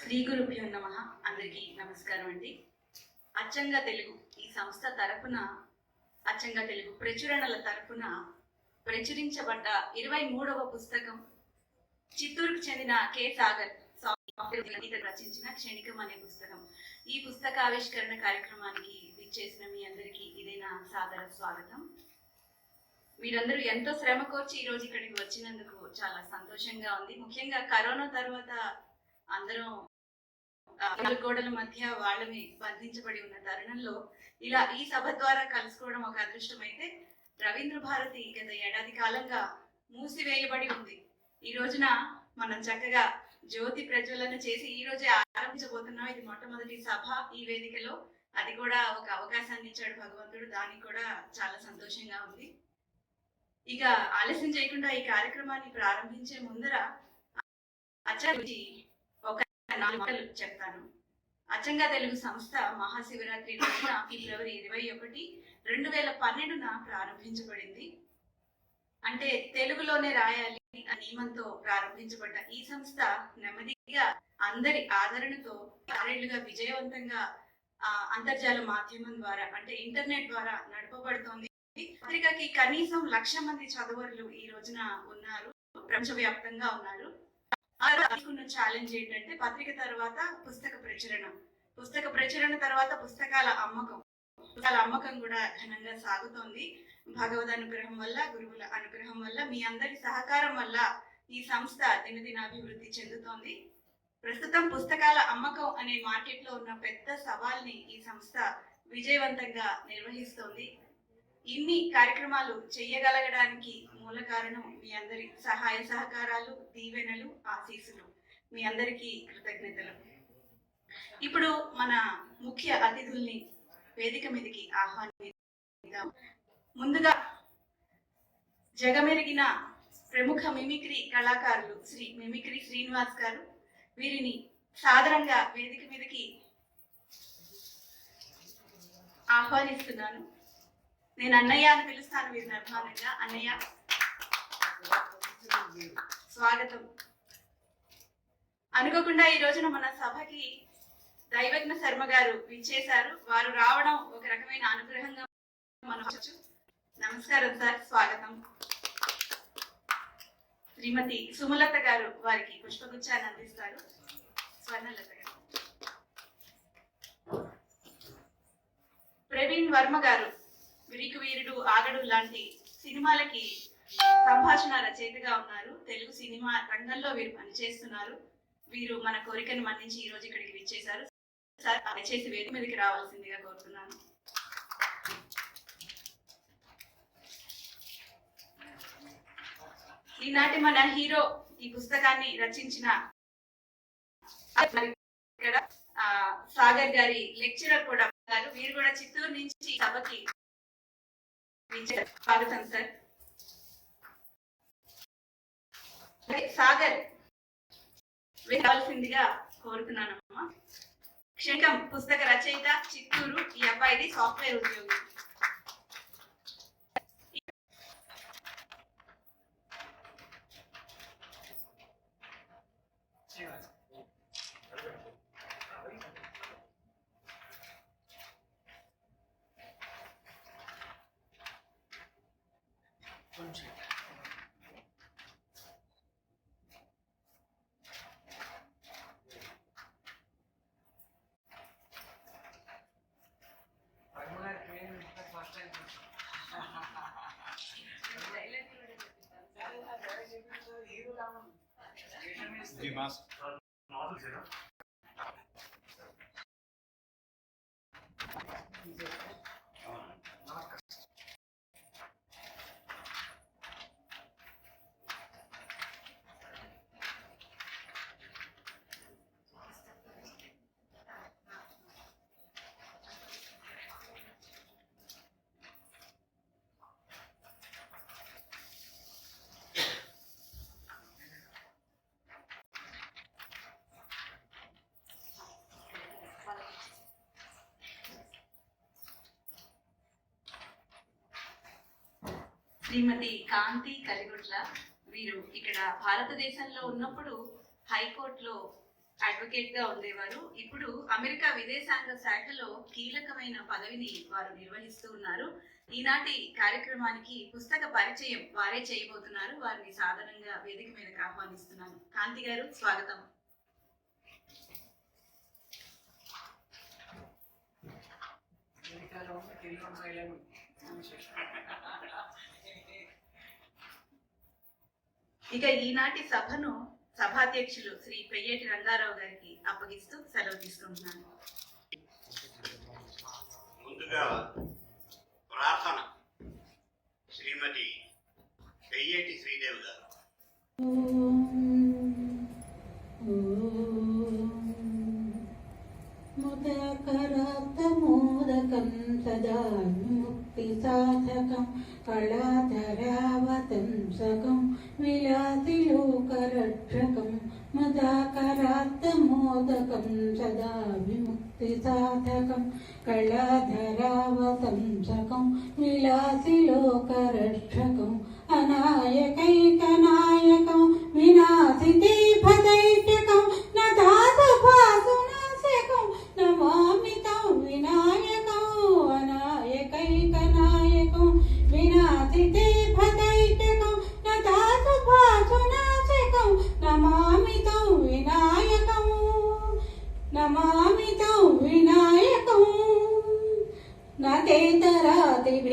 శ్రీ గురుభ్యో నమః. అందరికీ నమస్కారం అండి. అచ్చంగా తెలుగు ఈ సంస్థ తరపున అచ్చంగా తెలుగు ప్రచురణల తరపున ప్రచురించబడ్డ 23వ పుస్తకం చిత్తూరుకు చెందిన కె సాగర్ రచించిన క్షణికం అనే పుస్తకం. ఈ పుస్తక ఆవిష్కరణ కార్యక్రమానికి విచ్చేసిన మీ అందరికీ ఇదే నా సాదర స్వాగతం. మీరందరూ ఎంతో శ్రమ కోర్చి ఈ రోజు ఇక్కడికి వచ్చినందుకు చాలా సంతోషంగా ఉంది. ముఖ్యంగా కరోనా తర్వాత అందరం నాలుగు గోడల మధ్య వాళ్ళని బంధించబడి ఉన్న తరుణంలో ఇలా ఈ సభ ద్వారా కలుసుకోవడం ఒక అదృష్టం. అయితే రవీంద్ర భారతి గత ఏడాది కాలంగా మూసివేయబడి ఉంది. ఈ రోజున మనం చక్కగా జ్యోతి ప్రజ్వలన చేసి ఈ రోజే ఆరంభించబోతున్నాం. ఇది మొట్టమొదటి సభ ఈ వేదికలో. అది కూడా ఒక అవకాశాన్ని ఇచ్చాడు భగవంతుడు. దానికి కూడా చాలా సంతోషంగా ఉంది. ఇక ఆలస్యం చేయకుండా ఈ కార్యక్రమాన్ని ప్రారంభించే ముందర గురించి ఒక 4 మాటలు చెప్తాను. అచ్చంగా తెలుగు సంస్థ మహాశివరాత్రి రోజున ఫిబ్రవరి 21, 2012 ప్రారంభించబడింది. అంటే తెలుగులోనే రాయాలి అనే నియమంతో ప్రారంభించబడ్డ ఈ సంస్థ నెమ్మదిగా అందరి ఆదరణతో 6 ఏళ్లుగా విజయవంతంగా అంతర్జాల మాధ్యమం ద్వారా అంటే ఇంటర్నెట్ ద్వారా నడపబడుతోంది. పత్రికకి కనీసం 1,00,000 మంది చదువరులు ఈ రోజున ఉన్నారు, ప్రపంచవ్యాప్తంగా ఉన్నారు. ఛాలెంజ్ ఏంటంటే పత్రిక తర్వాత పుస్తక ప్రచురణ తర్వాత పుస్తకాల అమ్మకం కూడా ఘనంగా సాగుతోంది. భగవద్ అనుగ్రహం వల్ల, గురువుల అనుగ్రహం వల్ల, మీ అందరి సహకారం వల్ల ఈ సంస్థ దినదినాభివృద్ధి చెందుతోంది. ప్రస్తుతం పుస్తకాల అమ్మకం అనే మార్కెట్ లో ఉన్న పెద్ద సవాల్ని ఈ సంస్థ విజయవంతంగా నిర్వహిస్తోంది. ఇన్ని కార్యక్రమాలు చేయగలగడానికి మూల కారణం మీ అందరి సహాయ సహకారాలు, దీవెనలు, ఆశీస్సులు. మీ అందరికీ కృతజ్ఞతలు. ఇప్పుడు మన ముఖ్య అతిథుల్ని వేదిక మీదకి ఆహ్వానిద్దాం. ముందుగా జగమెరిగిన ప్రముఖ మిమిక్రీ కళాకారులు శ్రీ మిమిక్రీ శ్రీనివాస్ గారు. వీరిని సాదరంగా వేదిక మీదకి ఆహ్వానిస్తున్నాను. నేను అన్నయ్య అని పిలుస్తాను వీరిని అభిమానంగా. అన్నయ్య, స్వాగతం. అనుకోకుండా ఈ రోజున మన సభకి దైవజ్ఞ శర్మ గారు విచ్చేశారు. వారు రావడం ఒక రకమైన అనుగ్రహంగా మనం చెప్పొచ్చు. నమస్కారం సార్, స్వాగతం. శ్రీమతి సుమలత గారు వారికి పుష్పగుచ్చాన్ని అందిస్తారు. స్వర్ణలత గారు. ప్రవీణ్ వర్మ గారు గ్రీకు వీరుడు, ఆగడు లాంటి సినిమాలకి సంభాషణ రచయితగా ఉన్నారు. తెలుగు సినిమా రంగంలో వీరు పనిచేస్తున్నారు. వీరు మన కోరికను మన్నించి ఈ రోజు ఇక్కడికి విచ్చేశారు. సార్ దయచేసి వేదిక మీదకి రావాల్సిందిగా కోరుతున్నాను. ఈనాటి మన హీరో ఈ పుస్తకాన్ని రచించిన ఇక్కడ సాగర్ గారి లెక్చరర్ కూడా ఉన్నారు. వీరు కూడా చిత్తూరు నుంచి సభకి స్వాగతం సార్. సాగర్ వెళ్ళాల్సిందిగా కోరుతున్నానమ్మా. క్షణికం పుస్తక రచయిత, చిత్తూరు. ఈ అబ్బాయిది సాఫ్ట్వేర్ ఉద్యోగి. శ్రీమతి కాంతి కలిగుట్ల. వీరు ఇక్కడ భారతదేశంలో ఉన్నప్పుడు హైకోర్టులో అడ్వకేట్ గా ఉండేవారు. ఇప్పుడు అమెరికా విదేశాంగ శాఖలో కీలకమైన పదవిని వారు నిర్వహిస్తూ ఉన్నారు. ఈనాటి కార్యక్రమానికి పుస్తక పరిచయం వారే చేయబోతున్నారు. వారిని సాధారణంగా వేదిక మీదకి ఆహ్వానిస్తున్నాను. కాంతి గారు, స్వాగతం. ఇక ఈనాటి సభను సభాధ్యక్షులు శ్రీ పెయ్యేటి రంగారావు గారికి అప్పగిస్తూ సెలవు తీసుకుంటున్నాను. ముందుగా ప్రార్థన శ్రీమతి పెయ్యేటి శ్రీదేవి గారు. ముదకరాత్తమోదకం సదా ముక్తి సాధకం కళాధరావతంసకం విలాసిలోకరక్షకం ముదాకరాత్తమోదకం సదా విముక్తి సాధకం కళాధరావతంసకం విలాసిలోకరక్షకం అనాయకైకనాయకం వినాశితే భదైత్యకం నదాసభాసునాశకం నమామితం వినాయకం అనాయకైకనాయకం వినాశితే భదైత్యకం నదాసభాసునాశకం నమామితం వినాయకం నమామితం వినాయకం నతేతరాతిభీకరం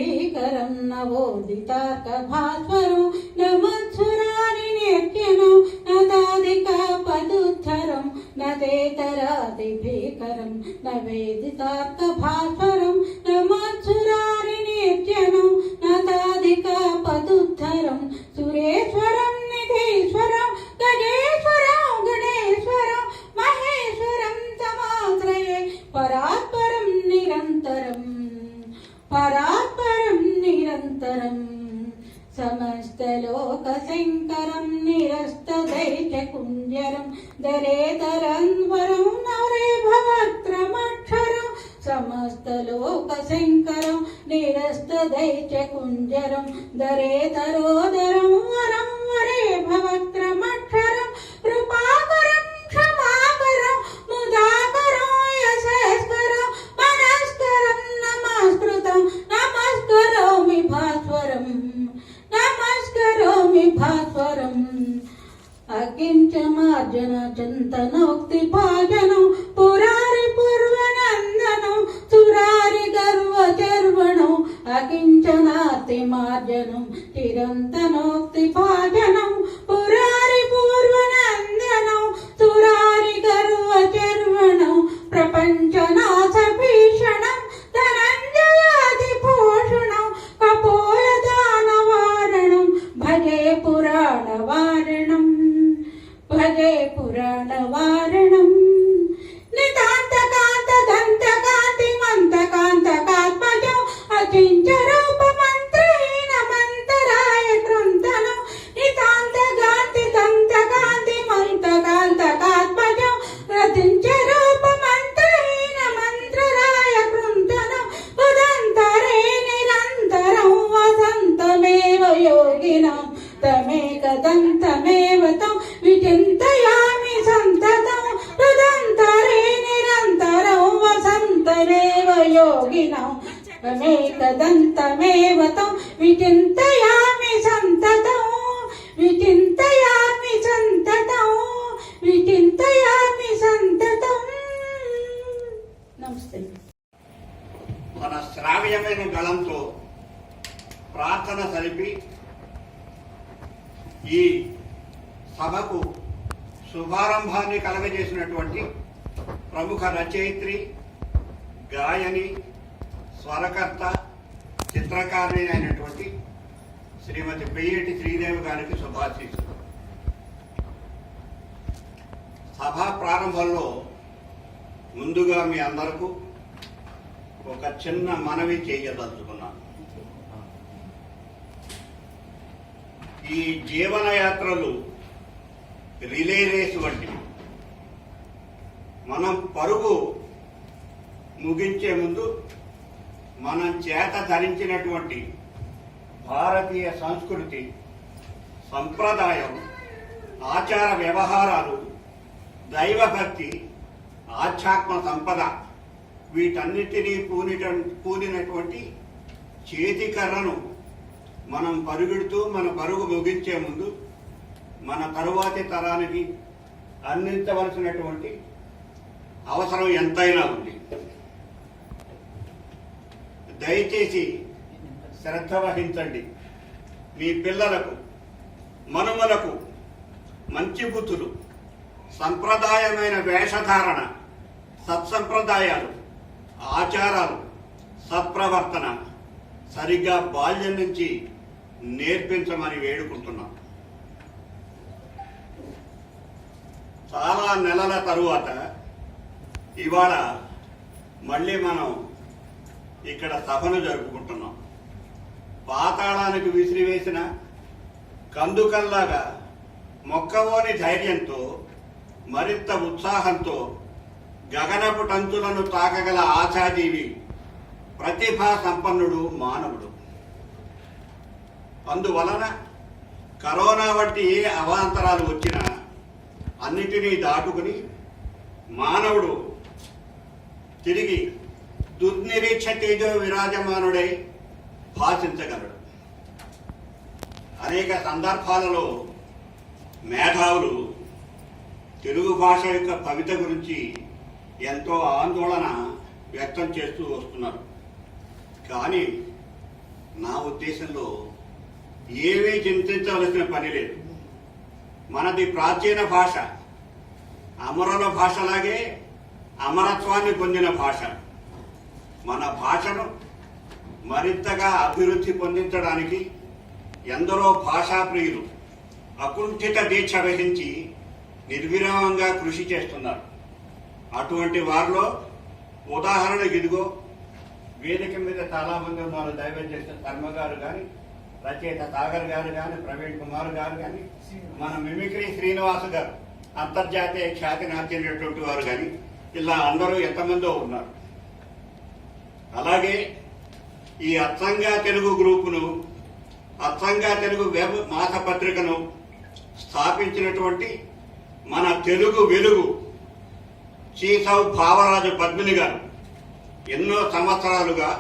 నవోదితార్కభాస్వరం నమత్సురారి నిర్జనం నదాదికపదుద్ధరం నతేతరాతిభీకరం నవేదితార్కభాస్వరం నమత్సురారి నిర్జనం నదాదికపదుద్ధరం సురేశ్వరం నిధీశ్వరం గజేశ్వరం గణేశ్వరం మహేశ్వరం తమాశ్రయే పరాత్పరం నిరంతరం పరాత్పరం నిరంతరం సమస్తలోకశంకరం నిరస్తదైత్యకుంజరం దరేతరంవరం నరే భవత్రమక్షరం సమస్తలోకశంకరం నిరస్తదైత్యకుంజరం దరేతరోదరం వరం వరే భవత్రమక్షరం కృపాకరం క్షమాకరం ముదాకరం యశస్కరం మనస్కరం నమస్కృతం నమస్కరోమి భాస్వరం నమస్కరోమి భాస్వరం అకించమార్జన చింతనోక్తి భాజనం పురారి పూర్వనందనం సురారి గర్వ చర్వణం అకించనార్తి మార్జనం చిరంతనోక్తి భాజనం పురారి పూర్వనందనం సురారి గర్వ చర్వణం ప్రపంచనాశ భీషణం ధనంజయాది భూషణం కపోల దానవారణం భజే పురాణ వారణం భజే పురాణ వారణం నితాంతకాంత దంతకాంతి మంతకాంతకాత్మజం అచించ రూప మంత్రహీన మంతరాయ కృంతనం నితాంతకాంతి దంతకాంతి మంతకాంతకాత్మజం రచించ రూప మంత్రహీన మంత్రరాయ కృంతనం ఉదంతరే నిరంతరం వసంతమేవ యోగినం తమేకదంతమేవ తం విచింతయామి సంతతం ఉదంతరే నిరంతరం వసంతమేవ యోగినం తమేకదంతమేవ తం విచింతయామి సంతతం విచింతయామి సంతతం విచింతయామి సంతతం. నమస్తే. మన శ్రావ్యమైన గళంతో ప్రార్థన సరిపి ఈ సభకు శుభారంభాన్ని కలగజేసినటువంటి ప్రముఖ రచయిత్రి, గాయని, స్వరకర్త, చిత్రకారిణి అయినటువంటి శ్రీమతి పెయ్యేటి శ్రీదేవి గారికి శుభాశీస్సులు. సభా ప్రారంభంలో ముందుగా మీ అందరకు ఒక చిన్న మనవి చేయదలుచుకున్నాను. ఈ జీవనయాత్రలు రిలే రేసు వంటివి. మనం పరుగు ముగించే ముందు మనం చేత ధరించినటువంటి భారతీయ సంస్కృతి, సంప్రదాయం, ఆచార వ్యవహారాలు దైవభక్తి, ఆధ్యాత్మ సంపద వీటన్నిటినీ పూనినటువంటి చేతికర్రను మనం పరుగెడుతూ మన పరుగు ముగించే ముందు మన తరువాతి తరానికి అందించవలసినటువంటి అవసరం ఎంతైనా ఉంది. దయచేసి శ్రద్ధ వహించండి. మీ పిల్లలకు, మనుమలకు మంచి బుద్ధులు, సంప్రదాయమైన వేషధారణ, సత్సంప్రదాయాలు, ఆచారాలు, సత్ప్రవర్తన సరిగ్గా బాల్యం నుంచి నేర్పించమని వేడుకుంటున్నాం. చాలా నెలల తరువాత ఇవాళ మళ్ళీ మనం ఇక్కడ సభను జరుపుకుంటున్నాం. పాతాళానికి విసిరివేసిన కందుకల్లాగా మొక్కవోని ధైర్యంతో, మరింత ఉత్సాహంతో గగనపు టంచులను తాకగల ఆశాజీవి, ప్రతిభా సంపన్నుడు మానవుడు. అందువలన కరోనా వంటి ఏ అవాంతరాలు వచ్చినా అన్నిటినీ దాటుకుని మానవుడు తిరిగి దుర్నిరీక్ష తేజో విరాజమానుడై భాషించగలడు. అనేక సందర్భాలలో మేధావులు తెలుగు భాష యొక్క కవిత గురించి ఎంతో ఆందోళన వ్యక్తం చేస్తూ వస్తున్నారు. కానీ నా ఉద్దేశంలో ఏమీ చింతించవలసిన పని లేదు. మనది ప్రాచీన భాష, అమరుల భాషలాగే అమరత్వాన్ని పొందిన భాష. మన భాషను మరింతగా అభివృద్ధి పొందించడానికి ఎందరో భాషాప్రియులు అకుంఠిత దీక్ష వహించి నిర్విరామంగా కృషి చేస్తున్నారు. అటువంటి వారిలో ఉదాహరణకు ఇదిగో వేదిక మీద చాలా మంది ఉన్నారు. దైవజ్ఞ శర్మ గారు కానీ, రచయిత సాగర్ గారు కానీ, ప్రవీణ్ కుమార్ గారు కానీ, మన మిమిక్రీ శ్రీనివాస్ గారు, అంతర్జాతీయ ఖ్యాతి నార్చినటువంటి వారు కానీ, ఇలా అందరూ ఎంతమందో ఉన్నారు. అలాగే ఈ అచ్చంగా తెలుగు గ్రూపును, అచ్చంగా తెలుగు వెబ్ మాసపత్రికను స్థాపించినటువంటి మన తెలుగు వెలుగు చీసౌ భావరాజు పద్మిని గారు ఎన్నో సంవత్సరాలుగా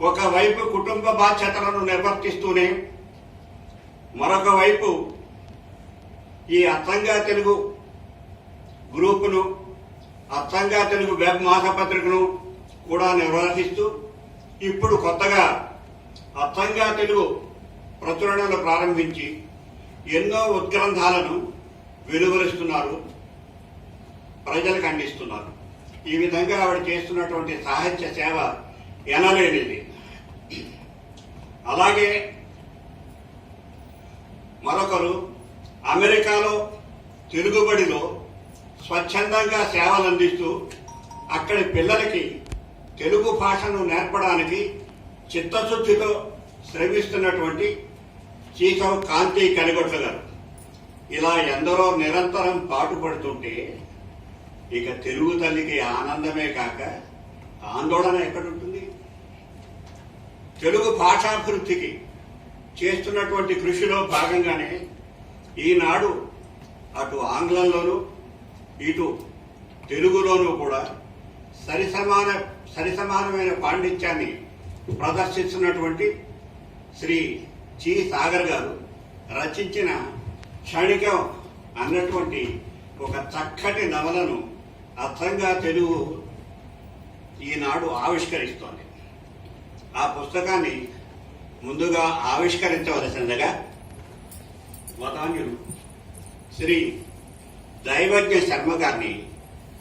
ఒకవైపు కుటుంబ బాధ్యతలను నిర్వర్తిస్తూనే మరొక వైపు ఈ అచ్చంగా తెలుగు గ్రూపును, అచ్చంగా తెలుగు వెబ్ మాసపత్రికను కూడా నిర్వహిస్తూ ఇప్పుడు కొత్తగా అచ్చంగా తెలుగు ప్రచురణలు ప్రారంభించి ఎన్నో ఉద్గ్రంథాలను వెలువరిస్తున్నారు, ప్రజలకు అందిస్తున్నారు. ఈ విధంగా ఆవిడ చేస్తున్నటువంటి సాహిత్య సేవ ఎనలేనిది. అలాగే మరొకరు అమెరికాలో తెలుగుబడిలో స్వచ్ఛందంగా సేవలు అందిస్తూ అక్కడి పిల్లలకి తెలుగు భాషను నేర్పడానికి చిత్తశుద్ధితో శ్రమిస్తున్నటువంటి చీకౌ కాంతి కనిగొట్ల గారు. ఇలా ఎందరో నిరంతరం పాటుపడుతుంటే ఇక తెలుగు తల్లికి ఆనందమే కాక ఆందోళన ఎక్కడుంటుంది? తెలుగు భాషాభివృద్ధికి చేస్తున్నటువంటి కృషిలో భాగంగానే ఈనాడు అటు ఆంగ్లంలోనూ ఇటు తెలుగులోనూ కూడా సరిసమానమైన పాండిత్యాన్ని ప్రదర్శిస్తున్నటువంటి శ్రీ చి సాగర్ గారు రచించిన క్షణికం అన్నటువంటి ఒక చక్కటి నవలను అర్థంగా తెలుగు ఈనాడు ఆవిష్కరిస్తోంది. ఆ పుస్తకాన్ని ముందుగా ఆవిష్కరించవలసిందిగా వదాన్యులు శ్రీ దైవజ్ఞ శర్మ గారిని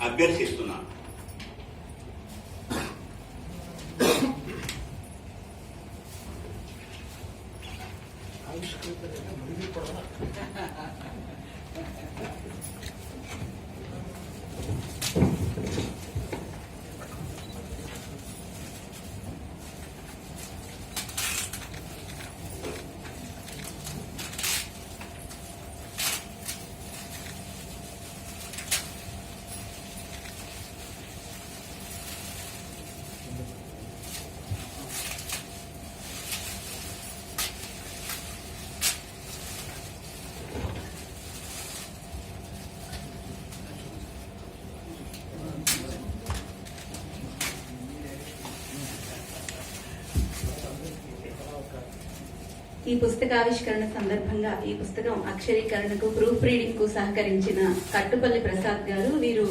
అభ్యర్థిస్తున్నాను. ఈ పుస్తకావిష్కరణ సందర్భంగా ఈ పుస్తకం అక్షరీకరణకు ప్రూఫ్ రీడింగ్ కు సహకరించిన కట్టుపల్లి ప్రసాద్ గారు. వీరు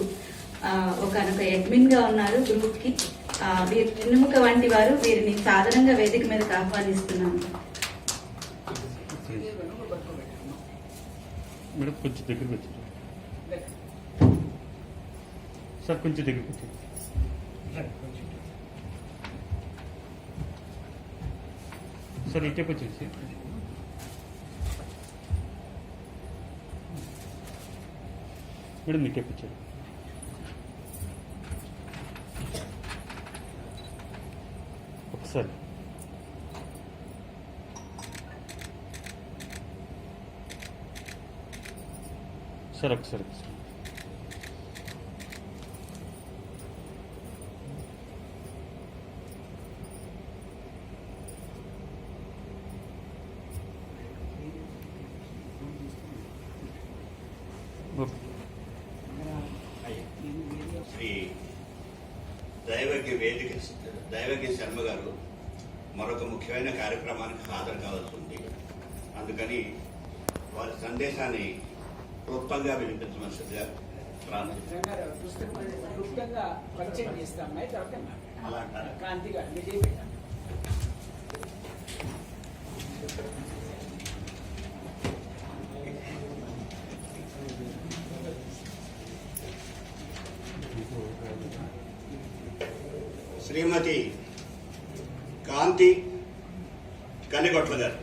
ఒకనొక అడ్మిన్ గా ఉన్నారు గ్రూప్ కి. వీరు వెన్నెముక వంటి వారు. వీరిని సాధారణంగా వేదిక మీదకి ఆహ్వానిస్తున్నాము. మేడం కొంచెం దగ్గరికి వచ్చారు సార్, కొంచెం దగ్గరికి వచ్చారు సార్, ఇటే వచ్చేసి మేడం ఇటే వచ్చారు. ఒకసారి సార్, ఒకసారి శ్రీ దైవజ్ఞ శర్మ గారు మరొక ముఖ్యమైన కార్యక్రమానికి హాజరు కావాల్సి ఉంది. అందుకని వారి సందేశాన్ని క్లుప్తంగా వినిపించవలసిందిగా క్లుప్తంగా పరిచయం చేస్తాం. అలా అంటారా? కాంతిగా శ్రీమతి కాంతి కలిగొట్ల గారు.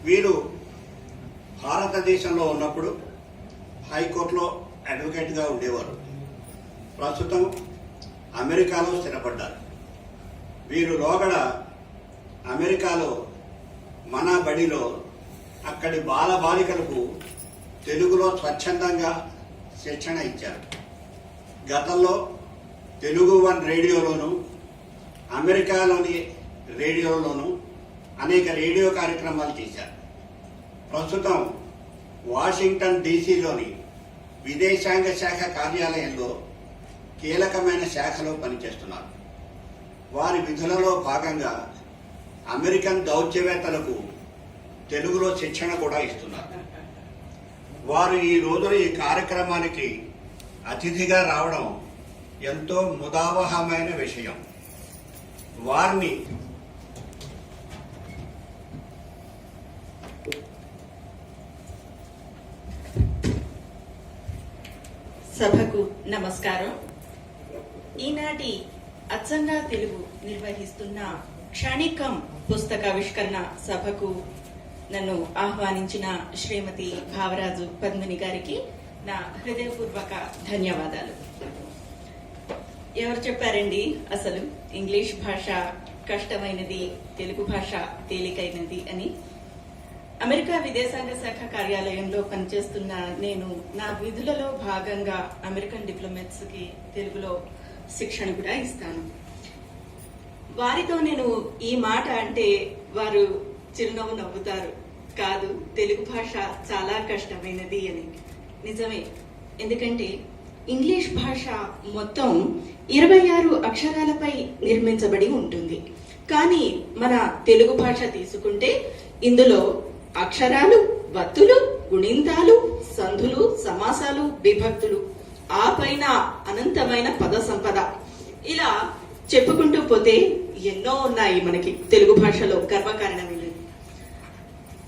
వీరు భారతదేశంలో ఉన్నప్పుడు హైకోర్టులో అడ్వకేట్గా ఉండేవారు. ప్రస్తుతం అమెరికాలో స్థిరపడ్డారు. వీరు లోగడ అమెరికాలో మన బడిలో అక్కడి బాలబాలికలకు తెలుగులో స్వచ్ఛందంగా శిక్షణ ఇచ్చారు. గతంలో తెలుగు వన్ రేడియోలోను అమెరికాలోని రేడియోలోను అనేక రేడియో కార్యక్రమాలు చేశారు. ప్రస్తుతం వాషింగ్టన్ డీసీలోని విదేశాంగ శాఖ కార్యాలయంలో కీలకమైన శాఖలో పనిచేస్తున్నారు. వారి విధులలో భాగంగా అమెరికన్ దౌత్యవేత్తలకు తెలుగులో శిక్షణ కూడా ఇస్తున్నారు. వారు ఈ రోజున ఈ కార్యక్రమానికి అతిథిగా రావడం ఎంతో ముదావహమైన విషయం. వారిని సభకు నమస్కారం. ఈనాటి అచ్చంగా తెలుగు నిర్వహిస్తున్న క్షణికం పుస్తకావిష్కరణ సభకు నన్ను ఆహ్వానించిన శ్రీమతి భావరాజు పద్మిని గారికి నా హృదయపూర్వక ధన్యవాదాలు. ఎవరు చెప్పారండి అసలు ఇంగ్లీష్ భాష కష్టమైనది, తెలుగు భాష తేలికైనది అని? అమెరికా విదేశాంగ శాఖ కార్యాలయంలో పనిచేస్తున్న నేను నా విధులలో భాగంగా అమెరికన్ డిప్లొమాట్స్ కి తెలుగులో శిక్షణ కూడా ఇస్తాను. వారితో నేను ఈ మాట అంటే వారు చిరునవ్వు నవ్వుతారు. కాదు, తెలుగు భాష చాలా కష్టమైనది అని. నిజమే. ఎందుకంటే ఇంగ్లీష్ భాష మొత్తం 26 అక్షరాలపై నిర్మించబడి ఉంటుంది. కానీ మన తెలుగు భాష తీసుకుంటే ఇందులో అక్షరాలు, వత్తులు, గుణింతాలు, సంధులు, సమాసాలు, విభక్తులు, ఆ పైన అనంతమైన పద సంపద, ఇలా చెప్పుకుంటూ పోతే ఎన్నో ఉన్నాయి మనకి తెలుగు భాషలో గర్వకారణమైనవి.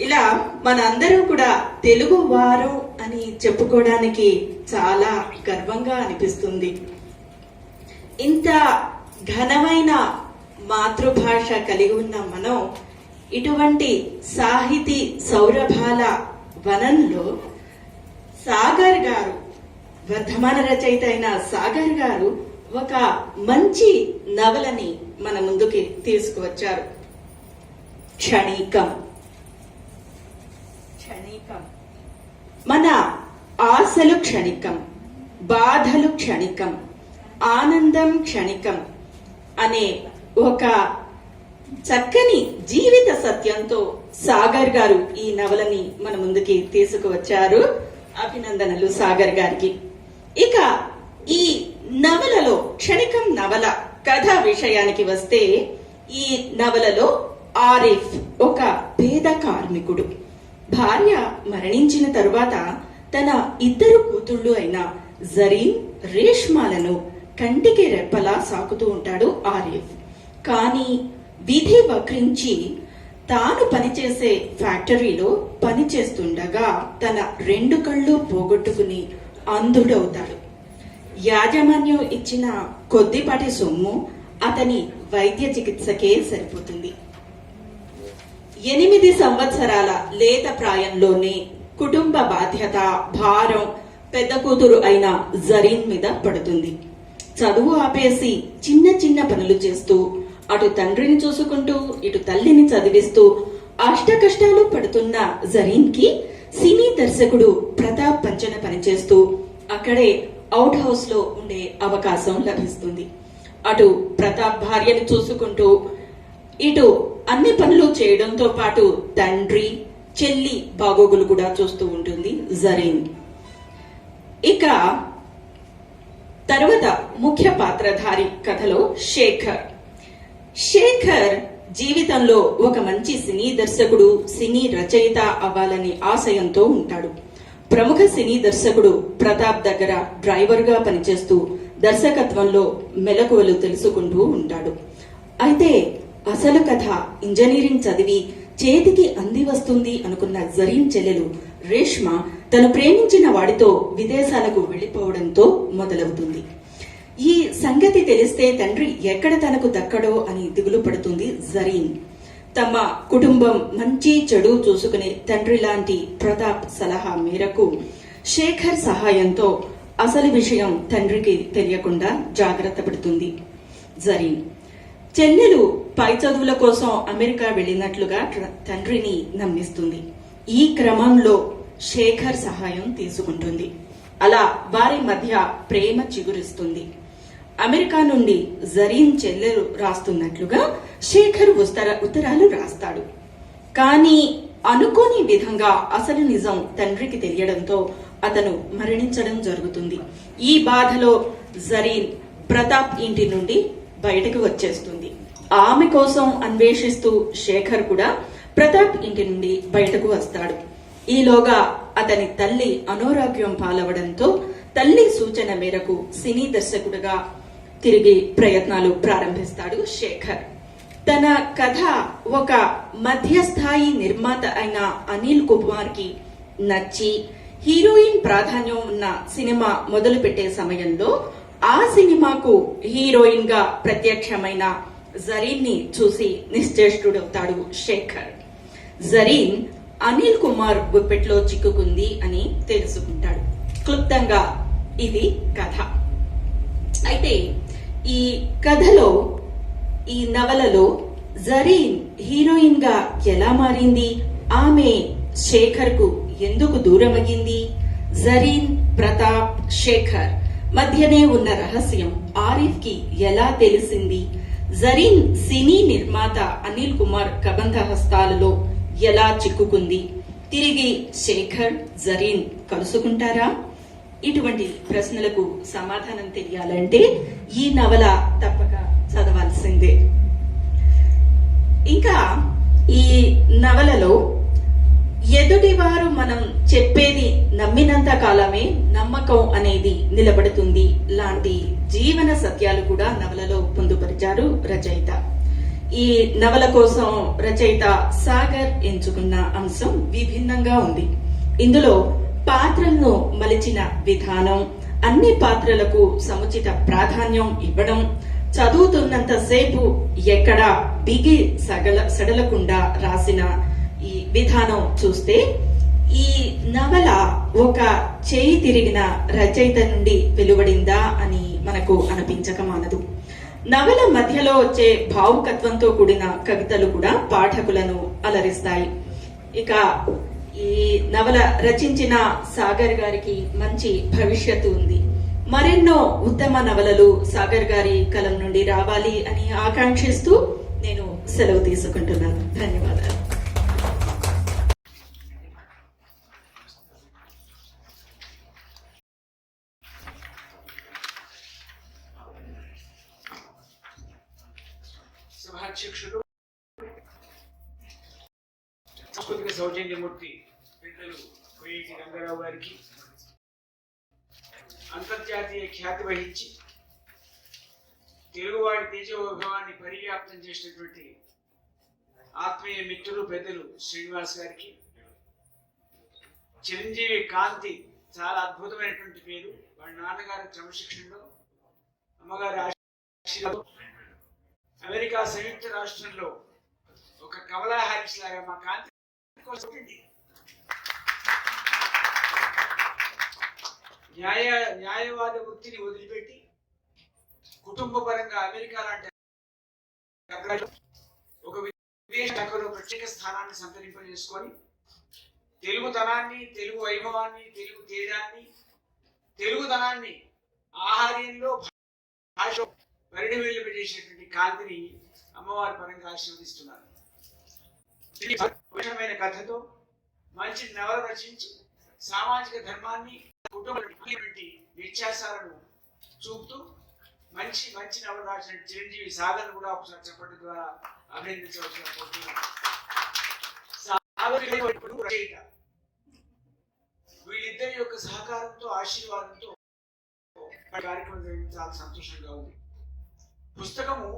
ఇలా మనందరూ కూడా తెలుగు వారు అని చెప్పుకోవడానికి చాలా గర్వంగా అనిపిస్తుంది. ఇంత ఘనమైన మాతృభాష కలిగి ఉన్న మనం ఇటువంటి సాహితీ సౌరభాల వనంలో సాగర్ గారు, వర్ధమాన రచయిత అయిన సాగర్ గారు ఒక మంచి నవలని మన ముందుకి తీసుకువచ్చారు. క్షణికం. మన ఆశలు క్షణికం, బాధలు క్షణికం, ఆనందం క్షణికం అనే ఒక చక్కని జీవిత సత్యంతో సాగర్ గారు ఈ నవలని మన ముందుకి తీసుకువచ్చారు. అభినందనలు సాగర్ గారికి. ఇక ఈ నవలలో క్షణికం నవల కథా విషయానికి వస్తే, ఈ నవలలో ఆరిఫ్ ఒక పేద కార్మికుడు. భార్య మరణించిన తరువాత తన ఇద్దరు కూతుళ్ళు అయిన జరీన్, రేష్మాలను కంటికి రెప్పలా సాకుతూ ఉంటాడు ఆరిఫ్. కానీ విధి వక్రించి తాను పనిచేసే ఫ్యాక్టరీలో పనిచేస్తుండగా తన 2 కళ్ళు పోగొట్టుకుని అంధుడవుతాడు. యాజమాన్యం ఇచ్చిన కొద్దిపాటి సొమ్ము అతని వైద్య చికిత్సకే సరిపోతుంది. 8 సంవత్సరాల లేత ప్రాయంలోనే కుటుంబ బాధ్యత భారం పెద్ద కూతురు అయిన జరీన్ మీద పడుతుంది. చదువు ఆపేసి చిన్న చిన్న పనులు చేస్తూ అటు తండ్రిని చూసుకుంటూ ఇటు తల్లిని చదివిస్తూ అష్ట కష్టాలు పడుతున్న జరీన్ కి సినీ దర్శకుడు ప్రతాప్ పంచన పనిచేస్తూ అక్కడే అవుట్ హౌస్ లో ఉండే అవకాశం లభిస్తుంది. అటు ప్రతాప్ భార్యని చూసుకుంటూ ఇటు అన్ని పనులు చేయడంతో పాటు తండ్రి చెల్లి బాగోగులు కూడా చూస్తూ ఉంటుంది జరీన్. ఇక తర్వాత ముఖ్య పాత్రధారి కథలో శేఖర్. శేఖర్ జీవితంలో ఒక మంచి సినీ దర్శకుడు, సినీ రచయిత అవ్వాలని ఆశయంతో ఉంటాడు. ప్రముఖ సినీ దర్శకుడు ప్రతాప్ దగ్గర డ్రైవర్ గా పనిచేస్తూ దర్శకత్వంలో మెలకువలు తెలుసుకుంటూ ఉంటాడు. అయితే అసలు కథ ఇంజనీరింగ్ చదివి చేతికి అంది వస్తుంది అనుకున్న జరీన్ చెల్లెలు రేష్మ తను ప్రేమించిన వాడితో విదేశాలకు వెళ్లిపోవడంతో మొదలవుతుంది. ఈ సంగతి తెలిస్తే తండ్రి ఎక్కడ తనకు దక్కడో అని దిగులు పడుతుంది జరీన్. తమ కుటుంబం మంచి చెడు చూసుకునే తండ్రి లాంటి ప్రతాప్ సలహా మేరకు శేఖర్ సహాయంతో అసలు విషయం తండ్రికి తెలియకుండా జాగ్రత్త పడుతుంది జరీన్. చెల్లెలు పై చదువుల కోసం అమెరికా వెళ్ళినట్లుగా తండ్రిని నమ్మిస్తుంది. ఈ క్రమంలో శేఖర్ సహాయం తీసుకుంటుంది. అలా వారి మధ్య ప్రేమ చిగురిస్తుంది. అమెరికా నుండి జరీన్ చెల్లెలు రాస్తున్నట్లుగా శేఖర్ ఉత్తరాలు రాస్తాడు. కానీ అనుకోని విధంగా అసలు నిజం తండ్రికి తెలియడంతో అతను మరణించడం జరుగుతుంది. ఈ బాధలో జరీన్ ప్రతాప్ ఇంటి నుండి బయటకు వచ్చేస్తుంది. ఆమె కోసం అన్వేషిస్తూ శేఖర్ కూడా ప్రతాప్ ఇంటి నుండి బయటకు వస్తాడు. ఈలోగా అతని తల్లి అనారోగ్యం పాలవడంతో తల్లి సూచన మేరకు సినీ దర్శకుడిగా తిరిగి ప్రయత్నాలు ప్రారంభిస్తాడు శేఖర్. తన కథ ఒక మధ్యస్థాయి నిర్మాత అయిన అనిల్ కుమార్ కి నచ్చి హీరోయిన్ ప్రాధాన్యం ఉన్న సినిమా మొదలుపెట్టే సమయంలో ఆ సినిమాకు హీరోయిన్ గా ప్రత్యక్షమైన జరీన్ ని చూసి నిశ్చేష్టుడవుతాడు శేఖర్. జరీన్ అనిల్ కుమార్ గుప్పెట్లో చిక్కుకుంది అని తెలుసుకుంటాడు. క్లుప్తంగా ఇది కథ. అయితే ఈ కథలో ఈ నవలలో జరీన్ హీరోయిన్ గా ఎలా మారింది, ఆమె శేఖర్ కు ఎందుకు దూరమయ్యింది, జరీన్ ప్రతాప్ శేఖర్ మధ్యనే ఉన్న రహస్యం ఆరిఫ్ కి ఎలా తెలిసింది, జరీన్ సినీ నిర్మాత అనిల్ కుమార్ కబంధ హస్తాలలో ఎలా చిక్కుకుంది, తిరిగి శేఖర్ జరీన్ కలుసుకుంటారా? ఇటువంటి ప్రశ్నలకు సమాధానం తెలియాలంటే ఈ నవల తప్పక చదవాల్సిందే. ఇంకా ఈ నవలలో ఎదుటివారు మనం చెప్పేది నమ్మినంత కాలమే నమ్మకం అనేది నిలబడుతుంది లాంటి జీవన సత్యాలు కూడా నవలలో పొందుపరిచారు రచయిత. ఈ నవల కోసం రచయిత సాగర్ ఎంచుకున్న అంశం విభిన్నంగా ఉంది. ఇందులో పాత్రలను మలిచిన విధానం, అన్ని పాత్రలకు సముచిత ప్రాధాన్యం ఇవ్వడం, చదువుతున్నంత సేపు ఎక్కడా బిగి సడలకుండా రాసిన ఈ విధానం చూస్తే ఈ నవల ఒక చేయి తిరిగిన రచయిత నుండి వెలువడిందా అని మనకు అనిపించక మానదు. నవల మధ్యలో వచ్చే భావుకత్వంతో కూడిన కవితలు కూడా పాఠకులను అలరిస్తాయి. ఇక ఈ నవల రచించిన సాగర్ గారికి మంచి భవిష్యత్తు ఉంది. మరెన్నో ఉత్తమ నవలలు సాగర్ గారి కలం నుండి రావాలి అని ఆకాంక్షిస్తూ నేను సెలవు తీసుకుంటున్నాను. ధన్యవాదాలు. సభాధ్యక్షుడు సాంస్కృతిక సౌజన్యమూర్తి పెద్దలు కోయేటి రంగారావు గారికి, అంతర్జాతీయ ఖ్యాతి వహించి తెలుగువాడి తేజోభావాన్ని పరివ్యాప్తం చేసినటువంటి ఆత్మీయ మిత్రులు పెద్దలు శ్రీనివాస్ గారికి, చిరంజీవి కాంతి చాలా అద్భుతమైనటువంటి పేరు. వాళ్ళ నాన్నగారి క్రమశిక్షణలో, అమ్మగారి ఆశీర్వాదంతో అమెరికా సంయుక్త రాష్ట్రంలో ఒక కమలా హారిస్ లాగా మా కాంతి కోసం న్యాయవాద వృత్తిని వదిలిపెట్టి కుటుంబ పరంగా అమెరికా లాంటి ఒక విదేశ శాఖలో ప్రత్యేక స్థానాన్ని సంతరింపజేసుకొని తెలుగుతనాన్ని, తెలుగు వైభవాన్ని, తెలుగు తేజాన్ని, తెలుగుతనాన్ని ఆహార్యంలో భాష పరిణమింపజేసేటువంటి కాంతిని అమ్మవారి పరంగా ఆశీర్వదిస్తున్నారు. విషమైన కథతో మంచి నవల రచించి సామాజిక ధర్మాన్ని, కుటుంబ వ్యత్యాసాలను చూపుతూ మంచి మంచి నవల రాసిన చిరంజీవి సాగర్ కూడా ఒకసారి చెప్పడం ద్వారా అభినందించవలసిన కోరుతున్నాను. వీళ్ళిద్దరి యొక్క సహకారంతో, ఆశీర్వాదంతో కార్యక్రమం జరిగింది. చాలా సంతోషంగా ఉంది. పుస్తకము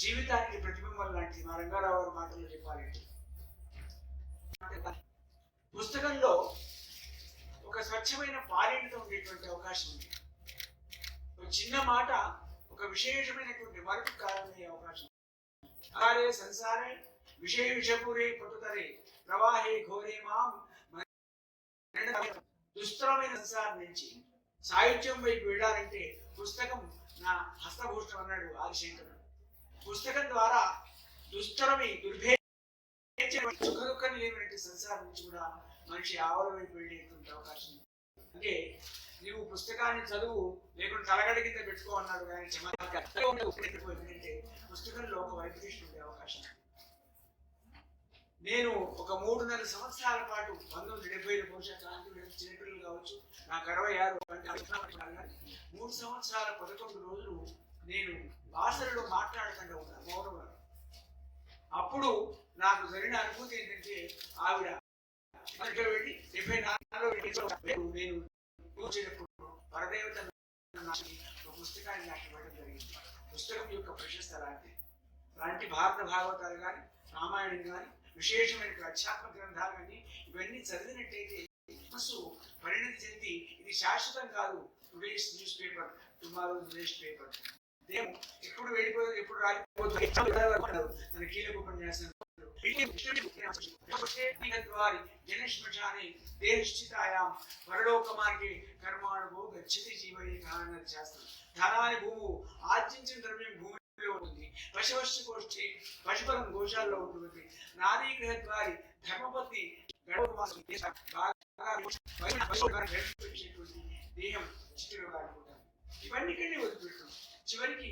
జీవితానికి ప్రతిబింబం లాంటిది. మా రంగారావు గారి మాటల్లో చెప్పాలంటే, పుస్తకంలో ఒక స్వచ్ఛమైన పారేణితో ఉండేటువంటి అవకాశం ఉంది. ఒక చిన్న మాట ఒక విశేషమైనటువంటి మరొక కారణమయ్యే అవకాశం. ఆరే సంసారే విషయ విషపూరే పట్టుతరే ప్రవాహే ఘోరే మాం. దుస్తరమైన సంసారం నుంచి సాహిత్యం వైపు వెళ్ళాలంటే పుస్తకం నా హస్తభూషణం అన్నాడు ఆదిశంకరుడు. పుస్తకం ద్వారా దుస్తరమి సుఖ దుఃఖం లేనటువంటి సంసారం నుంచి కూడా మనిషి ఆవల వైపు వెళ్ళేటువంటి అవకాశం ఉంది. అంటే నీవు పుస్తకాన్ని చదువు, లేకుంటే తలగడ కింద పెట్టుకో అన్నాడు. కానీ ఎందుకంటే పుస్తకంలో ఒక వైబ్రేషన్ ఉండే అవకాశం. నేను ఒక 3.5 సంవత్సరాల పాటు 1970 బహుశా క్రాంతి చిన్నపిల్లలు కావచ్చు, నాకు 66 3 సంవత్సరాల 11 రోజులు నేను భాషలలో మాట్లాడకుండా ఉన్నాను, మౌనంగా. అప్పుడు నాకు జరిగిన అనుభూతి ఏంటంటే, ఆవిడ వెళ్ళి 74లో నేను కూర్చున్నప్పుడు పరదేవత ఒక పుస్తకాన్ని నాకు ఇవ్వడం జరిగింది. పుస్తకం యొక్క ప్రశస్త లాంటి భారత భాగవతాలు కానీ, రామాయణం కానీ, విశేషమైన అధ్యాత్మ గ్రంథాలు కానీ ఇవన్నీ చదివినట్టయితే మనసు పరిణతి చెంది ఇది శాశ్వతం కాదు. Today's news paper, tomorrow's waste paper. దేహం ఎప్పుడు వెళ్ళిపోతుంది, ఎప్పుడు రాలిపోతుంది తన కీలక ఉపన్యాసం జనశ్మశానే దేహశ్చితాయాం పరలోకమార్గే కర్మాణుభో గచ్చతి జీవైక అన్నది శాస్త్రం. ధనాన్ని భూము ఆర్జించిన ద్రవ్యం భూమిలో ఉంటుంది. పశువశ్చ గోష్ఠి పశుఫలం గోశాలలో ఉంటుంది. నారీ గ్రహ ద్వారి ధర్మపత్ని దేహం చిత్తులో కాలిపోతాం. ఇవన్నీ కంటే వదిలిపెట్టాం. చివరికి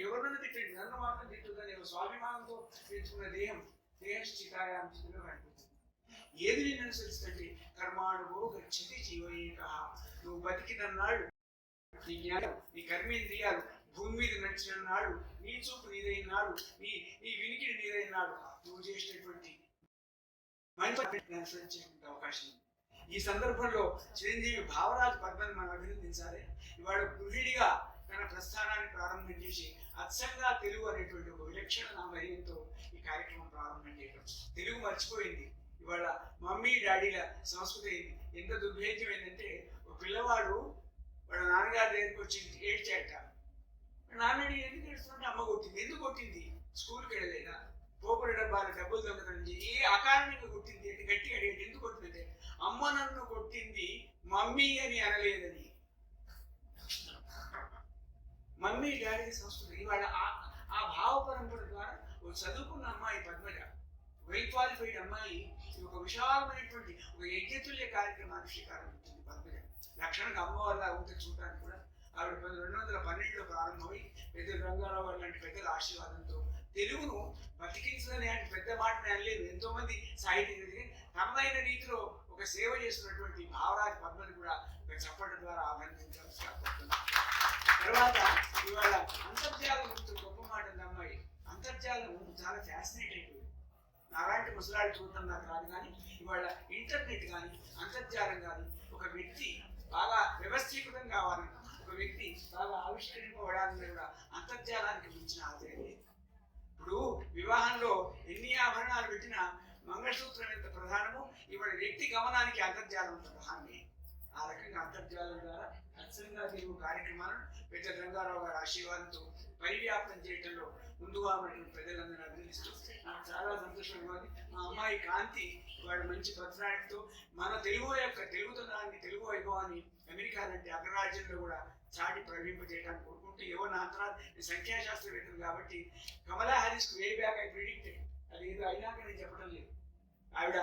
ఎవరినైనా తిట్టండి, నన్ను మాత్రం తిట్టుదని స్వాభిమానంతో పెంచుకున్న దేహం దేహశ్చితాయాం చిత్తులో కాలిపోతుంది. ఏది నేను అనుసరిస్తుంటే కర్మాణుభో గచ్చతి జీవయేక. నువ్వు బతికినన్నాడు నీ జ్ఞానం, నీ కర్మేంద్రియాలు భూమి మీద నడిచిన నాడు, నీ చూపు నీదైన నాడు, నీ వినికిడి నీదైన నాడు నువ్వు చేసినటువంటి మంచి అనుసరించేటువంటి అవకాశం. ఈ సందర్భంలో చిరంజీవి భావరాజు పద్మని మనం అభినందించాలి. ఇవాళ గృహిణిగా తన ప్రస్థానాన్ని ప్రారంభం చేసి అచ్చంగా తెలుగు అనేటువంటి ఒక విలక్షణ నామధేయంతో ఈ కార్యక్రమం ప్రారంభం చేయడం. తెలుగు మర్చిపోయింది. ఇవాళ మమ్మీ డాడీల సంస్కృతి ఎంత దుర్భేద్యమైందంటే, ఒక పిల్లవాడు వాళ్ళ నాన్నగారి దగ్గరికి వచ్చి ఏడ్చాట. నాన్నని ఎందుకు ఏడుస్తుంటే అమ్మ కొట్టింది. ఎందుకు కొట్టింది? స్కూల్కి వెళ్ళలేదా? పోపుల డబ్బాల డబ్బులు దొంగతనం చేసి ఏ అకారణంగా కొట్టింది అంటే గట్టిగా అడిగాడు. ఎందుకు కొట్టిందంటే, అమ్మ నన్ను కొట్టింది మమ్మీ అని అనలేదని. మమ్మీ డాడీ సంస్కృతి. ఇవాళ ఆ భావ పరంపర ద్వారా ఒక చదువుకున్న అమ్మాయి పద్మజ, వెల్ క్వాలిఫైడ్ అమ్మాయి, ఒక విశాలమైనటువంటి ఒక యజ్ఞతుల్య కార్యక్రమానికి శ్రీకారం చుట్టింది. పద్మజ లక్షణంగా అమ్మవారిలా ఉంటే చూడటానికి కూడా ఆవిడ 2012లో ప్రారంభమై పెద్దలు రంగారావు గారు లాంటి పెద్దల ఆశీర్వాదంతో తెలుగును బతికించదని అంటే పెద్ద మాటని అనలేదు. ఎంతో మంది సాహిత్య తమదైన రీతిలో ఒక సేవ చేస్తున్నటువంటి భావరాజ్ పద్మని కూడా ఒక చప్పటి ద్వారా అభినందించాల్సి కోరుతున్నాను. తర్వాత ఇవాళ అంతర్జాలం గురించి గొప్ప మాట అమ్మాయి. అంతర్జాలం చాలా ఫ్యాసినేట్ అయిపోయింది. నాలాంటి ముసలాడు చూడటం నాకు రాదు, కానీ ఇవాళ ఇంటర్నెట్ కానీ అంతర్జాలం కానీ ఒక వ్యక్తి బాగా వ్యవస్థీకృతం కావాలని, ఒక వ్యక్తి బాగా ఆవిష్కరింపబడాలని కూడా అంతర్జాలానికి మించిన ఆదాయం లేదు. ఇప్పుడు వివాహంలో ఎన్ని ఆభరణాలు పెట్టినా మంగళసూత్రం ఎంత ప్రధానమో ఇవాళ వ్యక్తి గమనానికి అంతర్జాలం ప్రధానమే. ఆ రకంగా అంతర్జాలం ద్వారా అచ్చంగా తెలుగు కార్యక్రమాలను పెద్ద రంగారావు గారి ఆశీర్వాదంతో పరివ్యాప్తం చేయడంలో ముందుగా ఉన్నటువంటి ప్రజలందరూ అభినందిస్తూ నాకు చాలా సంతోషంగా ఉంది. మా అమ్మాయి కాంతి వాడు మంచి పత్రాలతో మన తెలుగు యొక్క తెలుగుతనాన్ని, తెలుగు వైభవాన్ని అమెరికా లాంటి అగ్రరాజ్యంలో కూడా చాటి ప్రవహింపజేయడానికి కోరుకుంటూ, ఏవో నా తర్వాత సంఖ్యాశాస్త్రవేత్తలు కాబట్టి Kamala Harris way back I predicted, అది ఏదో అయినాక నేను చెప్పడం లేదు. ఆవిడ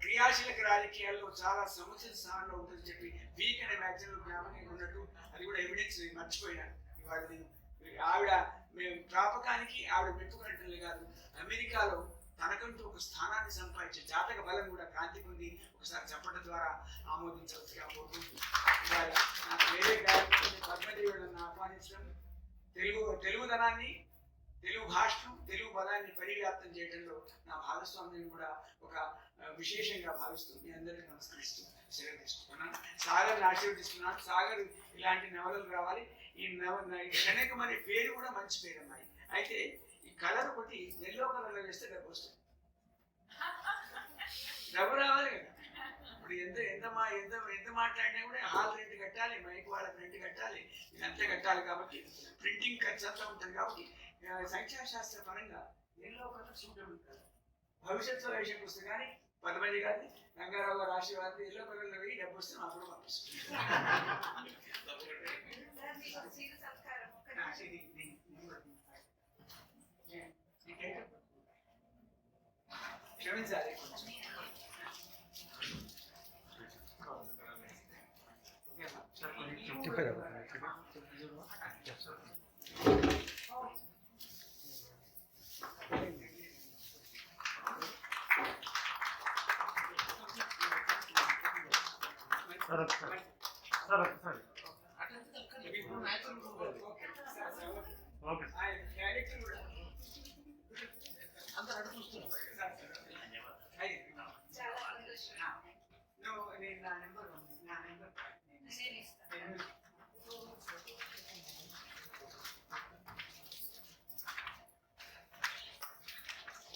క్రియాశీలక రాజకీయాల్లో చాలా సముచిత స్థానంలో ఉంటుందని చెప్పి వీక్ అనే మ్యాగజైన్లో జ్ఞాపకంగా ఉన్నట్టు అది కూడా ఎవిడెన్స్ మర్చిపోయాను. ఇవాళ నేను ఆవిడ మేము ప్రాపకానికి ఆవిడ మెప్పుకున్నట్టు కాదు, అమెరికాలో తనకంటూ ఒక స్థానాన్ని సంపాదించే జాతక బలం కూడా కాంతికి ఉంది. ఒకసారి చెప్పడం ద్వారా ఆమోదించవలసిగా కోరుకుంటున్నాను. ఇవాళ నాకు వేరే కార్యక్రమం పద్మదేవి నన్ను ఆహ్వానించడం, తెలుగుదనాన్ని, తెలుగు భాషను, తెలుగు పదాన్ని పరివ్యాప్తం చేయడంలో నా భాగస్వామ్యం కూడా ఒక విశేషంగా భావిస్తూ మీ అందరికీ నమస్కరిస్తూ సెలవు తీసుకుంటున్నాను. సాగర్ని ఆశీర్వదిస్తున్నాను. సాగర్ ఇలాంటి నవలలు రావాలి. ఈ క్షణికం అనే పేరు కూడా మంచి పేరు అమ్మాయి. అయితే ఈ కలర్ ఒకటి ఎల్లో కలర్లో వేస్తే డబ్బు వస్తుంది, డబ్బు రావాలి కదా. ఇప్పుడు ఎంత మాట్లాడినా కూడా హాల్ రెంట్ కట్టాలి, మైక్ వాళ్ళకి రెంట్ కట్టాలి, ఇదంతా కట్టాలి. కాబట్టి ప్రింటింగ్ ఖర్చు అంతా ఉంటుంది. కాబట్టి సంఖ్యాశాస్త్ర పరంగా ఎల్లో కలర్ సూటబుల్ కాదు. భవిష్యత్తులో విషయం వస్తుంది, కానీ పద్మజి గారిని రంగారావు గారు ఆశీర్వాదం ఎల్లో కలర్లో వెయ్యి డబ్బు వస్తే మాకు కూడా క్షమించాలి.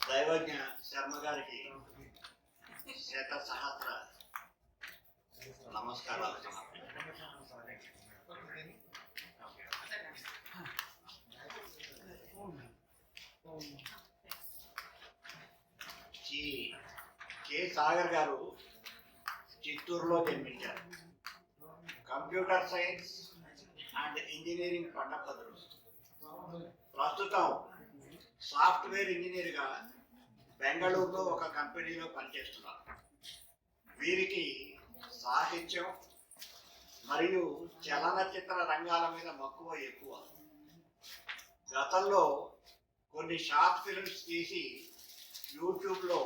దైవజ్ఞ శర్మ గారికి శత సహస్ర నమస్కారాలు. కె సాగర్ గారు చిత్తూరులో జన్మించారు. కంప్యూటర్ సైన్స్ అండ్ ఇంజనీరింగ్ పట్టభద్రులు. ప్రస్తుతం సాఫ్ట్వేర్ ఇంజనీర్గా బెంగళూరులో ఒక కంపెనీలో పనిచేస్తున్నారు. వీరికి సాహిత్యం మరియు చలనచిత్ర రంగాల మీద మక్కువ ఎక్కువ. గతంలో కొన్ని షార్ట్ ఫిల్మ్స్ తీసి యూట్యూబ్లో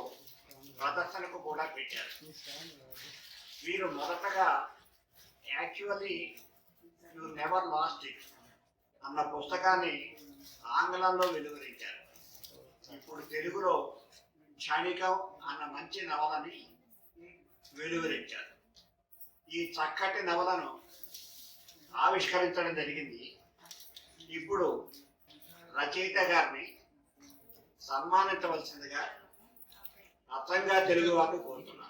ప్రదర్శనకు కూడా పెట్టారు. వీరు మొదటగా actually you never lost it అన్న పుస్తకాన్ని ఆంగ్లంలో వెలువరించారు. ఇప్పుడు తెలుగులో క్షణికం అన్న మంచి నవలని వెలువరించారు. ఈ చక్కటి నవలను ఆవిష్కరించడం జరిగింది. ఇప్పుడు రచయిత గారిని సన్మానించవలసిందిగా అర్థంగా తెలుగు వారు కోరుతున్నారు.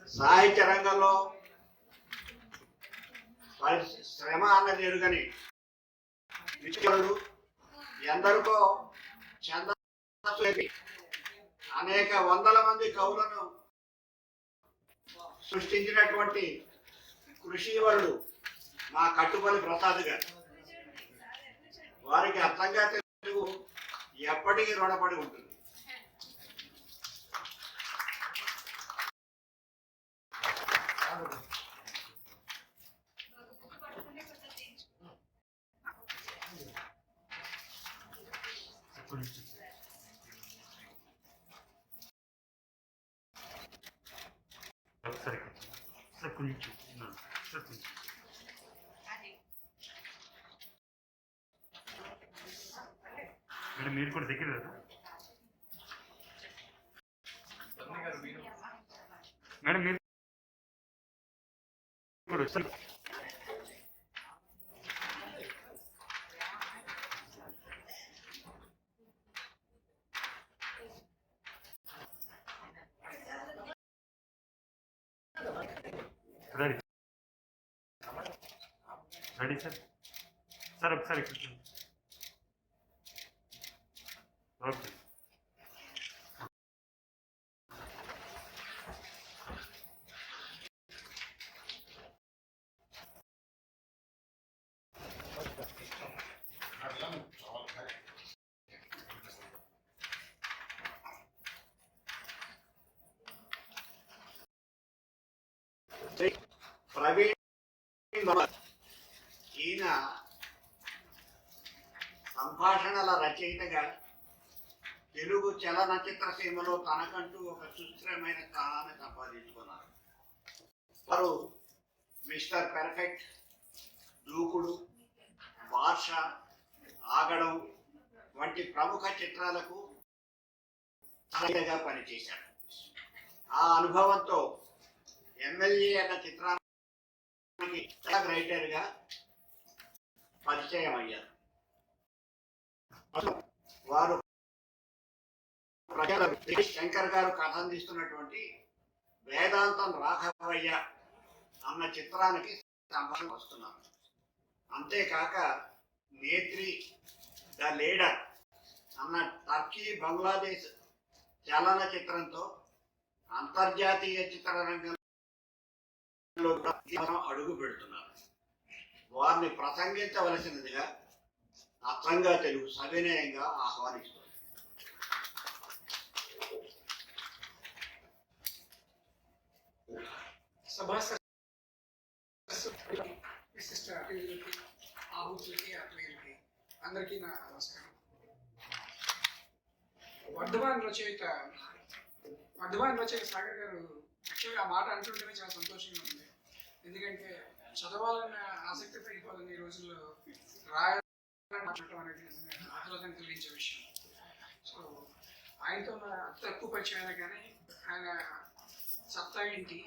సాహిత్య రంగంలో శ్రమ అన్నది ఎరుగని విచారుడు, ఎందరికో ఛందస్సు అనేక వందల మంది కవులను సృష్టించినటువంటి కృషివరుడు మా కట్టుపల్లి ప్రసాద్ గారు. ఎప్పటికీ రుణపడి ఉంటుంది. ఒకసారి సార్ కొంచెం సార్ కొంచెం మేడం మీరు కూడా దగ్గర కదా మేడం మీరు కూడా sir ready ready sir sir ఒకసారి కూర్చోండి ఓకే ప్రవీణ్ ఈయన సంభాషణల రచయితగా తెలుగు చలనచిత్ర సీమలో తనకంటూ ఒక సుస్థిరమైన స్థానాన్ని సంపాదించుకున్నారు. వారు మిస్టర్ పెర్ఫెక్ట్, దూకుడు, భాష, ఆగడం వంటి ప్రముఖ చిత్రాలకు రచయితగా పనిచేశారు. ఆ అనుభవంతో ఎమ్మెల్యే అన్న చిత్రానికి రైటర్గా పరిచయం అయ్యారు. వారు ప్రజల శంకర్ గారు కథ అందిస్తున్నటువంటి వేదాంతం రాఘవయ్య అన్న చిత్రానికి సంభాషణ వస్తున్నారు. అంతేకాక నేత్రి ద లీడర్ అన్న టర్కీ బంగ్లాదేశ్ చలనచిత్రంతో అంతర్జాతీయ చిత్రరంగంలో అడుగు పెడుతున్నారు. వారిని ప్రసంగించవలసినదిగా అచ్చంగా తెలుగు సవినయంగా ఆహ్వానిస్తుంది. విశిష్ట అతిథులకి, ఆహుతులకి, ఆత్మీయులకి అందరికీ నా నమస్కారం. వర్ధమాన్ రచయిత సాగర్ గారు యాక్చువల్గా ఆ మాట అంటుంటేనే చాలా సంతోషంగా ఉంది. ఎందుకంటే చదవాలన్న ఆసక్తి పెరిగిపోతుంది ఈ రోజుల్లో, రాయాలని మాట్లాడటం అనేది నిజంగా ఆహ్లాదం కలిగించే విషయం. సో ఆయనతో తక్కువ పరిచయం అయినా కానీ ఆయన సత్తా ఏంటి,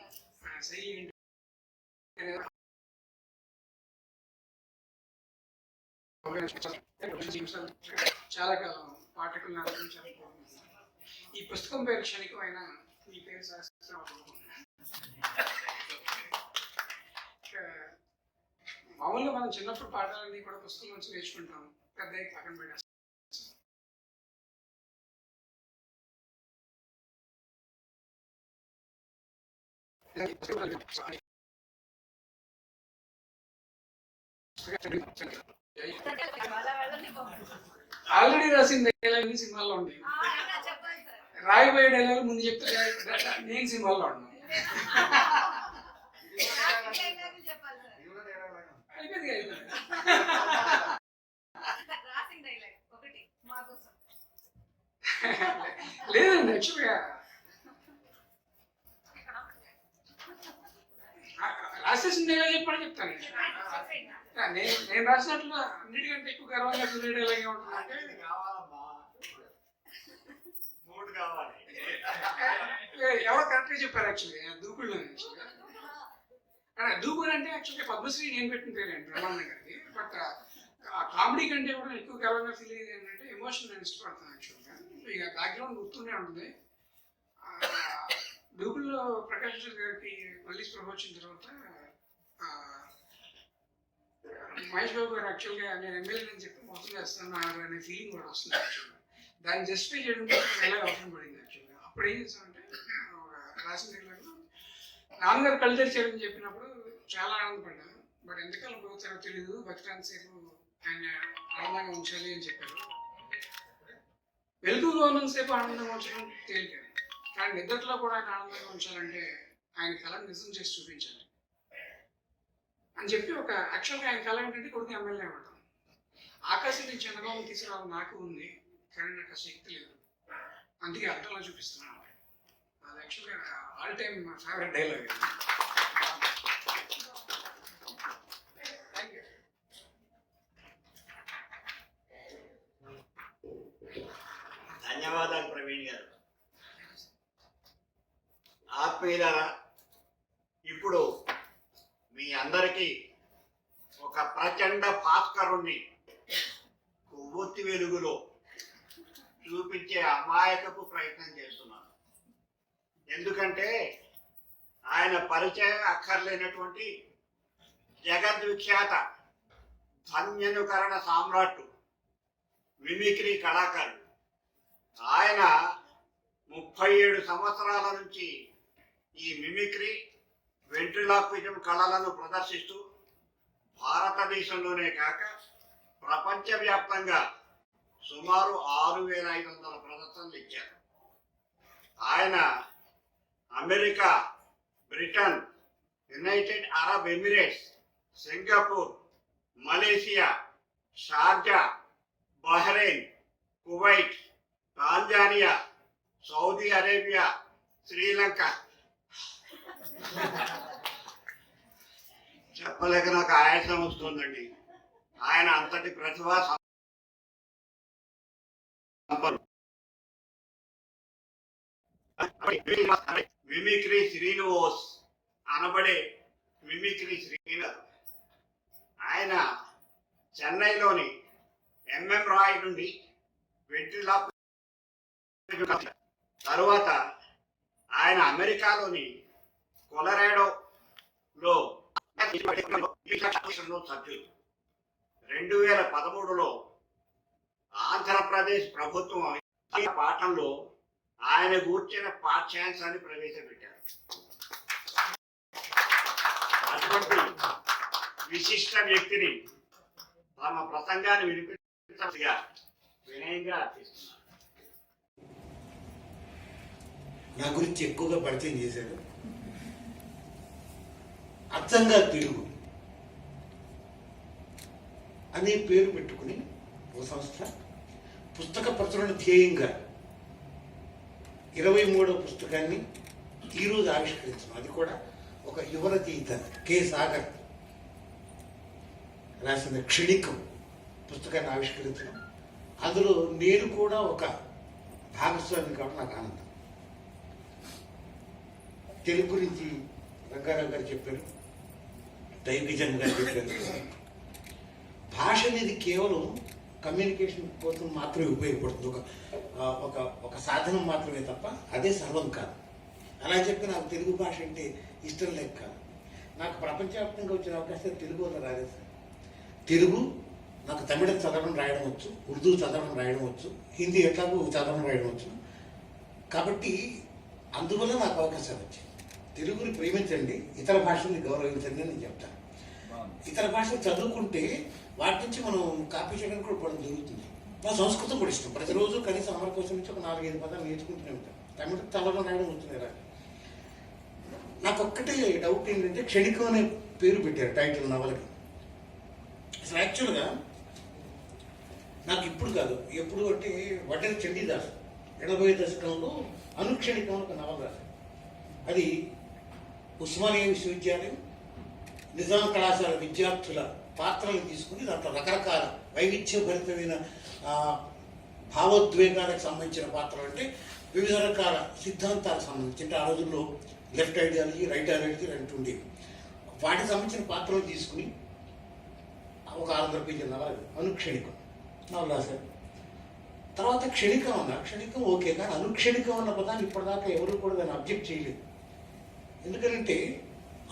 ఆయన శైలి ఏంటి చాలా కాలం పాఠకులను ఆలోచించాలనుకుంటున్నాను. ఈ పుస్తకం పేరు క్షణికమైన, ఈ పేరు శాస్త్రం. మామూలుగా మనం చిన్నప్పుడు పాఠాలన్నీ కూడా పుస్తకం నుంచి నేర్చుకుంటాం, పెద్ద పక్కన పెట్టేస్తాం. ఆల్రెడీ రాసిన డైలాగ్ సినిమాల్లో ఉన్నాయి, రాయబోయే డైలాగ్ ముందు చెప్తే నేను సినిమాల్లో ఉన్నాను. లేదండి, యాక్చువల్గా రాసేసిన డైలాగ్ చెప్పని చెప్తాను. నేను రాసినట్లు అన్నిటికంటే ఎక్కువ గర్వంగా ఫీల్ డైలాగ్ ఉంటుంది. ఎవరో కరెక్ట్గా చెప్పారు యాక్చువల్గా, దూకుళ్ళు. దూకుడు అంటే యాక్చువల్గా పద్మశ్రీ నేను పెట్టిన పేరేంటి బ్రహ్మానంద గారికి. బట్ ఆ కామెడీ కంటే కూడా ఎక్కువ గర్వంగా ఫీల్ అయ్యేది ఏంటంటే ఎమోషన్ నేను ఇష్టపడతాను యాక్చువల్గా. ఇక బ్యాక్గ్రౌండ్ గుర్తూనే ఉంటుంది. దూకుల్లో ప్రకాష్ గారికి మళ్ళీ ప్రభు వచ్చిన తర్వాత మహేష్ బాబు గారు యాక్చువల్గా నేను ఎమ్మెల్యే అని చెప్పి మోసం చేస్తున్నారు అనే ఫీలింగ్ కూడా వస్తుంది యాక్చువల్గా. దాన్ని జస్టిఫై చేయడం ఎలా అవసరం పడింది యాక్చువల్గా. అప్పుడు ఏం చేస్తామంటే రాసిన దగ్గర నాన్నగారు కళ్ళు తెరిచారని చెప్పినప్పుడు చాలా ఆనందపడ్డాను. బట్ ఎంతకాలం పోతారో తెలియదు, బతకాని సేపు ఆయన ఆనందంగా ఉంచాలి అని చెప్పారు. వెలుగులో ఉన్నంతసేపు ఆనందంగా ఉంచడం తేలిక, కానీ నిద్రలో కూడా ఆయన ఆనందంగా ఉంచాలంటే ఆయన కళను నిజం చేసి చూపించాలి అని చెప్పి ఒక యాక్చువల్గా ఆయన కళ ఏంటంటే కొడుకు ఎమ్మెల్యే అవ్వడం. ఆకాశం నుంచి చంద్రబాబు తీసుకురావడం నాకు ఉంది, కానీ నాకు ఆ శక్తి లేదు, అందుకే అర్థంలో చూపిస్తున్నాను. అది యాక్చువల్గా all time favourite dialogue. Thank you. ధన్యవాదాలు ప్రవీణ్ గారు. ఆత్మీయులారా, ఇప్పుడు మీ అందరికీ ఒక ప్రచండ భాస్కరుణ్ణి కొవ్వొత్తి వెలుగులో చూపించే అమాయకపు ప్రయత్నం చేస్తున్నాను. ఎందుకంటే ఆయన పరిచయం అక్కర్లేనటువంటి జగద్విఖ్యాత ధన్యనుకరణ సామ్రాట్టు, మిమిక్రీ కళాకారుడు. ఆయన 37 సంవత్సరాల నుంచి ఈ మిమిక్రీ, వెంట్రిలాక్విజం కళలను ప్రదర్శిస్తూ భారతదేశంలోనే కాక ప్రపంచవ్యాప్తంగా సుమారు 6500 ప్రదర్శనలు ఇచ్చారు. ఆయన America, Britain, United Arab Emirates, Singapore, Malaysia, Sharjah, Bahrain, Kuwait, Tanzania, Saudi Arabia, Sri Lanka, చెప్పలేక నాకు ఆయాసం వస్తుందండి. ఆయన అంతటి ప్రతిభా సంపన్నుడు. మిమిక్రీ శ్రీనివాస్ అనబడే మిమిక్రీ శ్రీనివాస్ ఆయన చెన్నైలోని ఎంఎం రాయ్ నుండి వెంట్రిలా తరువాత ఆయన అమెరికాలోని కొలరాడోలో సభ్యులు. 2013లో ఆంధ్రప్రదేశ్ ప్రభుత్వం పాఠంలో ఆయన గూర్చిన పాఠ్యాంశాన్ని ప్రవేశపెట్టారు. అటువంటి విశిష్ట వ్యక్తిని తమ ప్రసంగాన్ని వినిపించగా వినయంగా అర్థిస్తున్నారు. నా గురించి ఎక్కువగా పరిచయం చేశాడు. అచ్చంగా తెలుగు అనే పేరు పెట్టుకుని ఒక సంస్థ పుస్తక ప్రచురణ ధ్యేయంగా 23వ పుస్తకాన్ని ఈరోజు ఆవిష్కరించాం. అది కూడా ఒక యువ రచయిత కె సాగర్ రాసిన క్షణికం పుస్తకాన్ని ఆవిష్కరించడం, అందులో నేను కూడా ఒక భాగస్వామి కావడం నాకు ఆనందం. తెలుగు గురించి రంగారావు గారు చెప్పారు, దైవజన్ గారు చెప్పారు. భాష అనేది కేవలం కమ్యూనికేషన్ కోసం మాత్రమే ఉపయోగపడుతుంది, ఒక సాధనం మాత్రమే తప్ప అదే సర్వం కాదు. అలా చెప్పి నాకు తెలుగు భాష అంటే ఇష్టం లేక కాదు. నాకు ప్రపంచవ్యాప్తంగా వచ్చిన అవకాశం తెలుగు వల్ల రాలేదు సార్. తెలుగు నాకు తమిళం చదవడం రాయడం వచ్చు, ఉర్దూ చదవడం రాయడం వచ్చు, హిందీ ఎట్లాగో చదవడం రాయడం వచ్చు. కాబట్టి అందువల్ల నాకు అవకాశాలు వచ్చాయి. తెలుగుని ప్రేమించండి, ఇతర భాషల్ని గౌరవించండి అని నేను చెప్తాను. ఇతర భాషలు చదువుకుంటే వాటి నుంచి మనం కాపీ చేయడానికి కూడా పడడం జరుగుతుంది. మా సంస్కృతం కూడా ఇష్టం. ప్రతిరోజు కనీసం అమర కోసం నుంచి ఒక 4-5 పదాలు నేర్చుకుంటూనే ఉంటాం. తమిళం చదవడం రాయడం ఉంటుంది రా. నాకు ఒక్కటే డౌట్ ఏంటంటే క్షణికం అనే పేరు పెట్టారు టైటిల్ నవలకి. అసలు యాక్చువల్గా నాకు ఇప్పుడు కాదు, ఎప్పుడు అంటే వడ్డెర చండీదాస్ 80వ దశకంలో అనుక్షణికం ఒక నవల రాశారు. అది ఉస్మానియా విశ్వవిద్యాలయం, నిజాం కళాశాల విద్యార్థుల పాత్రలు తీసుకుని దాంట్లో రకరకాల వైవిధ్యభరితమైన భావోద్వేగాలకు సంబంధించిన పాత్రలు, అంటే వివిధ రకాల సిద్ధాంతాలకు సంబంధించి, అంటే ఆ రోజుల్లో లెఫ్ట్ ఐడియాలజీ, రైట్ ఐడియాలజీ ఉండేవి. వాటికి సంబంధించిన పాత్రలు తీసుకుని ఒక 600 పేజీల నవల అనుక్షణికం నవల రాశారు. తర్వాత క్షణికం అన్న, క్షణికం ఓకే, కానీ అనుక్షణికం అన్న పదాన్ని ఇప్పటిదాకా ఎవరు కూడా దాన్ని అబ్జెక్ట్ చేయలేదు. ఎందుకంటే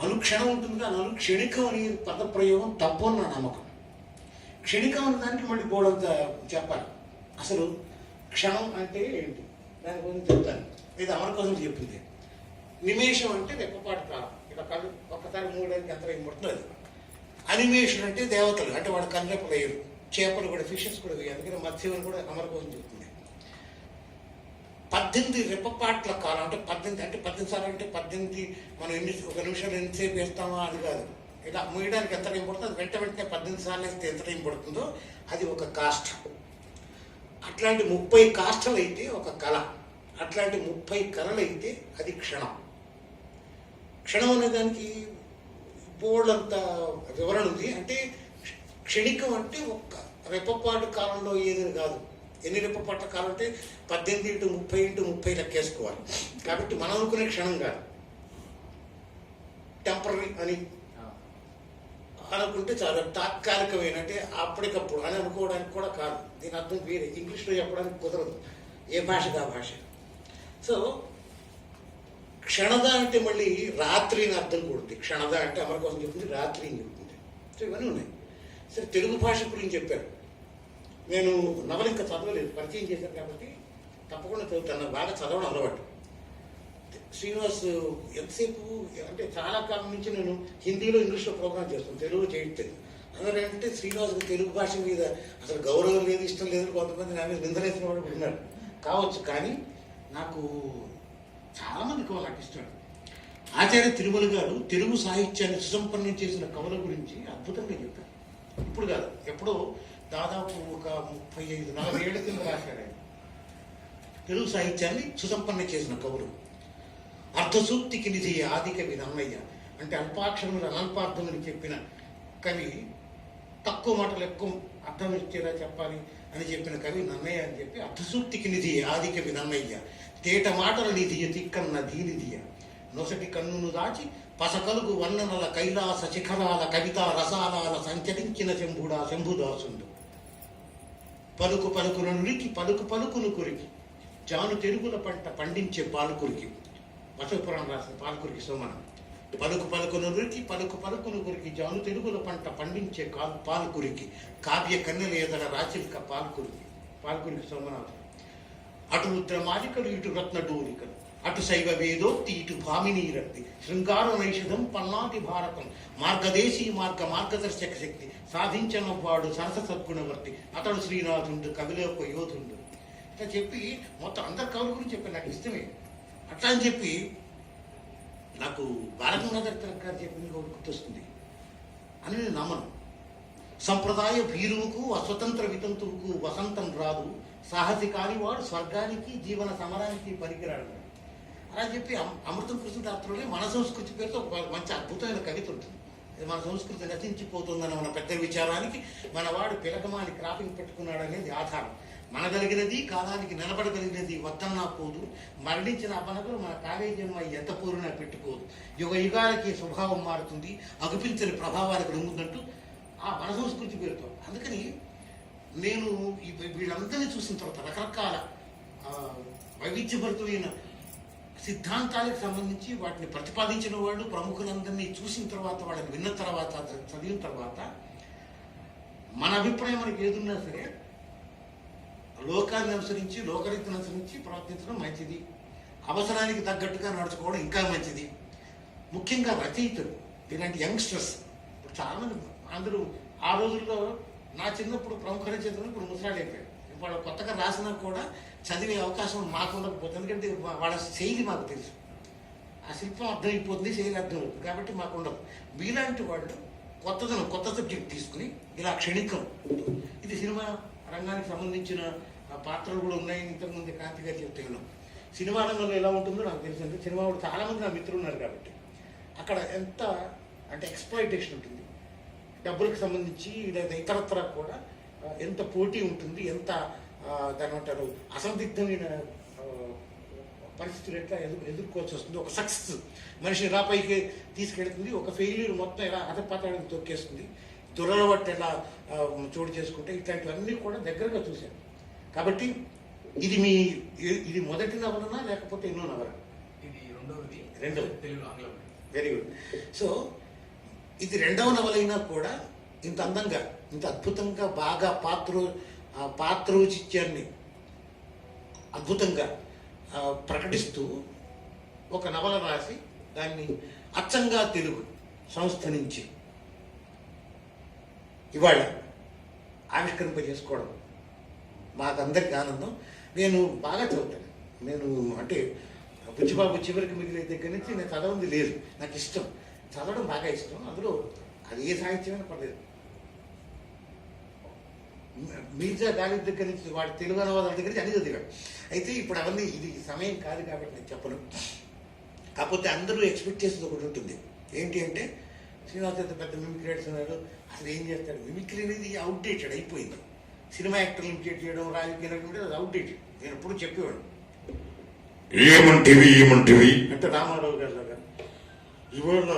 అనుక్షణం ఉంటుంది, కానీ అనుక్షణికం అనే పదప్రయోగం తప్పు అని నా నమ్మకం. క్షణికం అన్న దానికి మళ్ళీ గోడంత చెప్పాలి. అసలు క్షణం అంటే ఏంటి దాని గురించి చెప్తాను. ఇది అమర కోసం చెప్పింది. నిమేషం అంటే రెప్పపాటు కాలం, ఇలా కళ్ళు ఒక్కసారి మూడేళ్ళకి ఎంత పడుతుంది. అనిమేషన్ అంటే దేవతలు, అంటే వాడు కన్నెప్పలు వేయరు, చేపలు కూడా, ఫిషెస్ కూడా వేయరు. అందుకని మత్స్యం కూడా అమర కోసం చెప్తుంది. 18 రెప్పపాట్ల కాలం, అంటే 18 సార్లు అంటే 18 మనం ఒక నిమిషాలు ఎంతసేపు వేస్తామా అని కాదు. ఇలా మూయడానికి ఎంత టైం పడుతుందో అది వెంటనే 18 సార్లు వేస్తే ఎంత టైం పడుతుందో అది ఒక కాష్ట. అట్లాంటి 30 కాష్టలు అయితే ఒక కళ, అట్లాంటి 30 కళలు అయితే అది క్షణం. క్షణం అనే దానికి బోర్డంత వివరణ ఉంది. అంటే క్షణికం అంటే ఒక్క రెప్పపాటు కాలంలో ఏదని కాదు. ఎన్ని రెప్పపాట్ల కాలం అంటే 18 × 30 × 30 లెక్కేసుకోవాలి. కాబట్టి మనం అనుకునే క్షణం కాదు, టెంపరీ అని అనుకుంటే చాలా తాత్కాలికమైన, అంటే అప్పటికప్పుడు అని అనుకోవడానికి కూడా కాదు. దీని అర్థం వేరే, ఇంగ్లీష్లో చెప్పడానికి కుదరదు, ఏ భాషగా భాష. సో క్షణద అంటే మళ్ళీ రాత్రి అని అర్థం కూడుతుంది. క్షణద అంటే అమర కోసం చెప్తుంది, రాత్రి అని చెప్తుంది. సో ఇవన్నీ ఉన్నాయి. సరే, తెలుగు భాష గురించి చెప్పారు. నేను నవల ఇంకా చదవలేదు, పరిచయం చేశాను కాబట్టి తప్పకుండా చదువుతాను. బాగా చదవడం అలవాటు. శ్రీనివాస్ ఎంతసేపు అంటే చాలా కాలం నుంచి నేను హిందీలో ఇంగ్లీష్లో ప్రోగ్రామ్ చేస్తాను, తెలుగులో చేయట్లేదు. అందరూ ఏంటంటే శ్రీనివాస్కి తెలుగు భాష మీద అసలు గౌరవం లేదు, ఇష్టం లేదు, కొంతమంది నా మీద నిందలేసిన వాడు ఉన్నారు కావచ్చు. కానీ నాకు చాలామంది కవులు నాకు ఇష్టం. ఆచార్య తిరుమల గారు తెలుగు సాహిత్యాన్ని సుసంపన్నం చేసిన కవుల గురించి అద్భుతంగా చెప్పారు. ఇప్పుడు కాదు, ఎప్పుడో దాదాపు ఒక 35-40 ఏళ్ల కింద రాశారు ఆయన. తెలుగు సాహిత్యాన్ని సుసంపన్నం చేసిన కవులు. అర్థసూక్తికి నిధి ఆది కవి నన్నయ్య, అంటే అల్పాక్షరములు అనల్పార్థములు చెప్పిన కవి, తక్కువ మాటలు ఎక్కువ అర్థం ఇచ్చేలా చెప్పాలి అని చెప్పిన కవి నన్నయ్య అని చెప్పి అర్థసూక్తికి నిధి ఆది కవి నన్నయ్య. తేట మాటల నిధియ తిక్కన్న దీనిదియ, నొసటి కన్నును దాచి పసకలుగు వర్ణనల కైలాస శిఖరాల కవితా రసాలాల సంచరించిన శంభుడా శంభుదాసుండు. పలుకు పలుకును నురికి పలుకు పలుకును కొరికి, జాను తెలుగుల పంట పండించే పాలకురికి. బసవపురాణం రాసిన పాలకురికి సోమనం. పలుకు పలుకును నురికి పలుకు పలుకును కొరికి, జాను తెలుగుల పంట పండించే పాలకురికి. కావ్య కన్నెల ఎదల రాచిల్క పాలకురికి సోమనాథం. అటు రుద్రమాలికలు ఇటు రత్నడూలికలు, అటు శైవ వేదోక్తి ఇటు భామినీ రక్తి. శృంగార నైషధం పల్నాటి భారతం, మార్గదేశీ మార్గదర్శక శక్తి. సాధించనవాడు సరస సద్గుణవర్తి, అతడు శ్రీనాథుండు కవిలోక యోధుండు. ఇట్లా చెప్పి మొత్తం అందరి కవుల గురించి చెప్పి నాకు ఇష్టమే. అట్లా అని చెప్పి నాకు బాలగంగాధర తిలక్ గారు చెప్పింది ఒకటి గుర్తొస్తుంది అని నేను నమ్మను. సంప్రదాయ భీరువుకు అస్వతంత్ర వితంతువుకు వసంతం రాదు, సాహసి కానివాడు స్వర్గానికి జీవన సమరానికి పనికిరాడు. అలా చెప్పి అమృతం కృష్ణదాత్రులే మన సంస్కృతి పేరుతో ఒక మంచి అద్భుతమైన కవిత ఉంటుంది. మన సంస్కృతి నశించిపోతుందన్న మన పెద్ద విచారానికి మనవాడు పిలకమాని క్రాపింగ్ పెట్టుకున్నాడు అనేది ఆధారం. మనగలిగినది కాలానికి నిలబడగలిగినది వద్దన్నా పోదు, మరణించిన అపనకులు మన కాలేజీని ఎంత పూర్ణ పెట్టుకోదు. యుగ యుగాలకి స్వభావం మారుతుంది, అగుపించని ప్రభావానికి లొంగుతుందంటూ ఆ మన సంస్కృతి పేరుతో. అందుకని నేను వీళ్ళందరినీ చూసిన తర్వాత రకరకాల వైవిధ్యభరితమైన సిద్ధాంతాలకు సంబంధించి వాటిని ప్రతిపాదించిన వాళ్ళు ప్రముఖులందరినీ చూసిన తర్వాత, వాళ్ళని విన్న తర్వాత, చదివిన తర్వాత మన అభిప్రాయం మనకి ఏదున్నా సరే లోకాన్ని అనుసరించి లోకరీతిని అనుసరించి ప్రవర్తించడం మంచిది. అవసరానికి తగ్గట్టుగా నడుచుకోవడం ఇంకా మంచిది. ముఖ్యంగా రచయితలు, ఇలాంటి యంగ్స్టర్స్ ఇప్పుడు చాలామంది అందరూ ఆ రోజుల్లో నా చిన్నప్పుడు ప్రముఖ రచయితలు ఇప్పుడు ముసలాడు అయిపోయారు. వాళ్ళు కొత్తగా రాసినా కూడా చదివే అవకాశం మాకు ఉండకపోతుంది. ఎందుకంటే వాళ్ళ శైలి మాకు తెలుసు, ఆ శిల్పం అర్థమైపోతుంది, శైలి అర్థమవుతుంది, కాబట్టి మాకు ఉండదు. మీలాంటి వాళ్ళు కొత్త సబ్జెక్ట్ తీసుకుని ఇలా క్షణికం, ఇది సినిమా రంగానికి సంబంధించిన పాత్రలు కూడా ఉన్నాయని ఇంతకుముందు కాంతి గారు చెప్తే ఉన్నాం. సినిమా రంగంలో ఎలా ఉంటుందో నాకు తెలిసింది. సినిమా వాళ్ళు చాలామంది నా మిత్రులు ఉన్నారు కాబట్టి అక్కడ ఎంత అంటే ఎక్స్‌ప్లాయిటేషన్ ఉంటుంది, డబ్బులకు సంబంధించి లేదా ఇతరత్ర కూడా ఎంత పోటీ ఉంటుంది, ఎంత దాని అంటారు అసందిగ్ధమైన పరిస్థితులు ఎట్లా ఎదుర్కోవాల్సి వస్తుంది. ఒక సక్సెస్ మనిషిని ఎలా పైకి తీసుకెళ్తుంది, ఒక ఫెయిల్యూర్ మొత్తం ఎలా అధపతానికి తొక్కేస్తుంది, దురలవాటు ఎలా చోటు చేసుకుంటే, ఇట్లాంటివన్నీ కూడా దగ్గరగా చూశాను. కాబట్టి ఇది మొదటి నవలనా లేకపోతే ఎన్నో నవల? ఇది రెండవది. తెలుగు ఆంగ్లం. Very good. సో ఇది రెండవ నవలైనా కూడా ఇంత అందంగా, ఇంత అద్భుతంగా, బాగా పాత్రోచిత్యాన్ని అద్భుతంగా ప్రకటిస్తూ ఒక నవల రాసి దాన్ని అచ్చంగా తెలుగు సంస్థ నుంచి ఇవాళ ఆవిష్కరింపజేసుకోవడం మాకందరికీ ఆనందం. నేను బాగా చదువుతాను, నేను అంటే బుచ్చిబాబు చివరికి మిగిలే దగ్గర నుంచి నేను చదవంది లేదు. నాకు ఇష్టం, చదవడం బాగా ఇష్టం. అందులో అది ఏ సాహిత్యమైనా పర్లేదు. మీర్జా గాలిబ్ దగ్గర నుంచి వాడి తెలుగు అనువాదాల దగ్గర నుంచి అన్ని చదివాడు. అయితే ఇప్పుడు అవన్నీ ఇది సమయం కాదు కాబట్టి నేను చెప్పను. కాకపోతే అందరూ ఎక్స్పెక్ట్ చేసేది ఒకటి ఉంటుంది. ఏంటి అంటే శ్రీనివాస్ పెద్ద మిమిక్రీ ఉన్నారు, అసలు ఏం చేస్తాడు? మిమిక్రీ అనేది అవుట్డేటెడ్ అయిపోయింది. సినిమా యాక్టర్లు ఇమిటేట్ చేయడం, రాజకీయ నాయకులు అది అవుట్డేటెడ్. నేను ఎప్పుడు చెప్పేవాడు ఏమంటివి అంటే రామారావు గారి లాగా ఇవాళ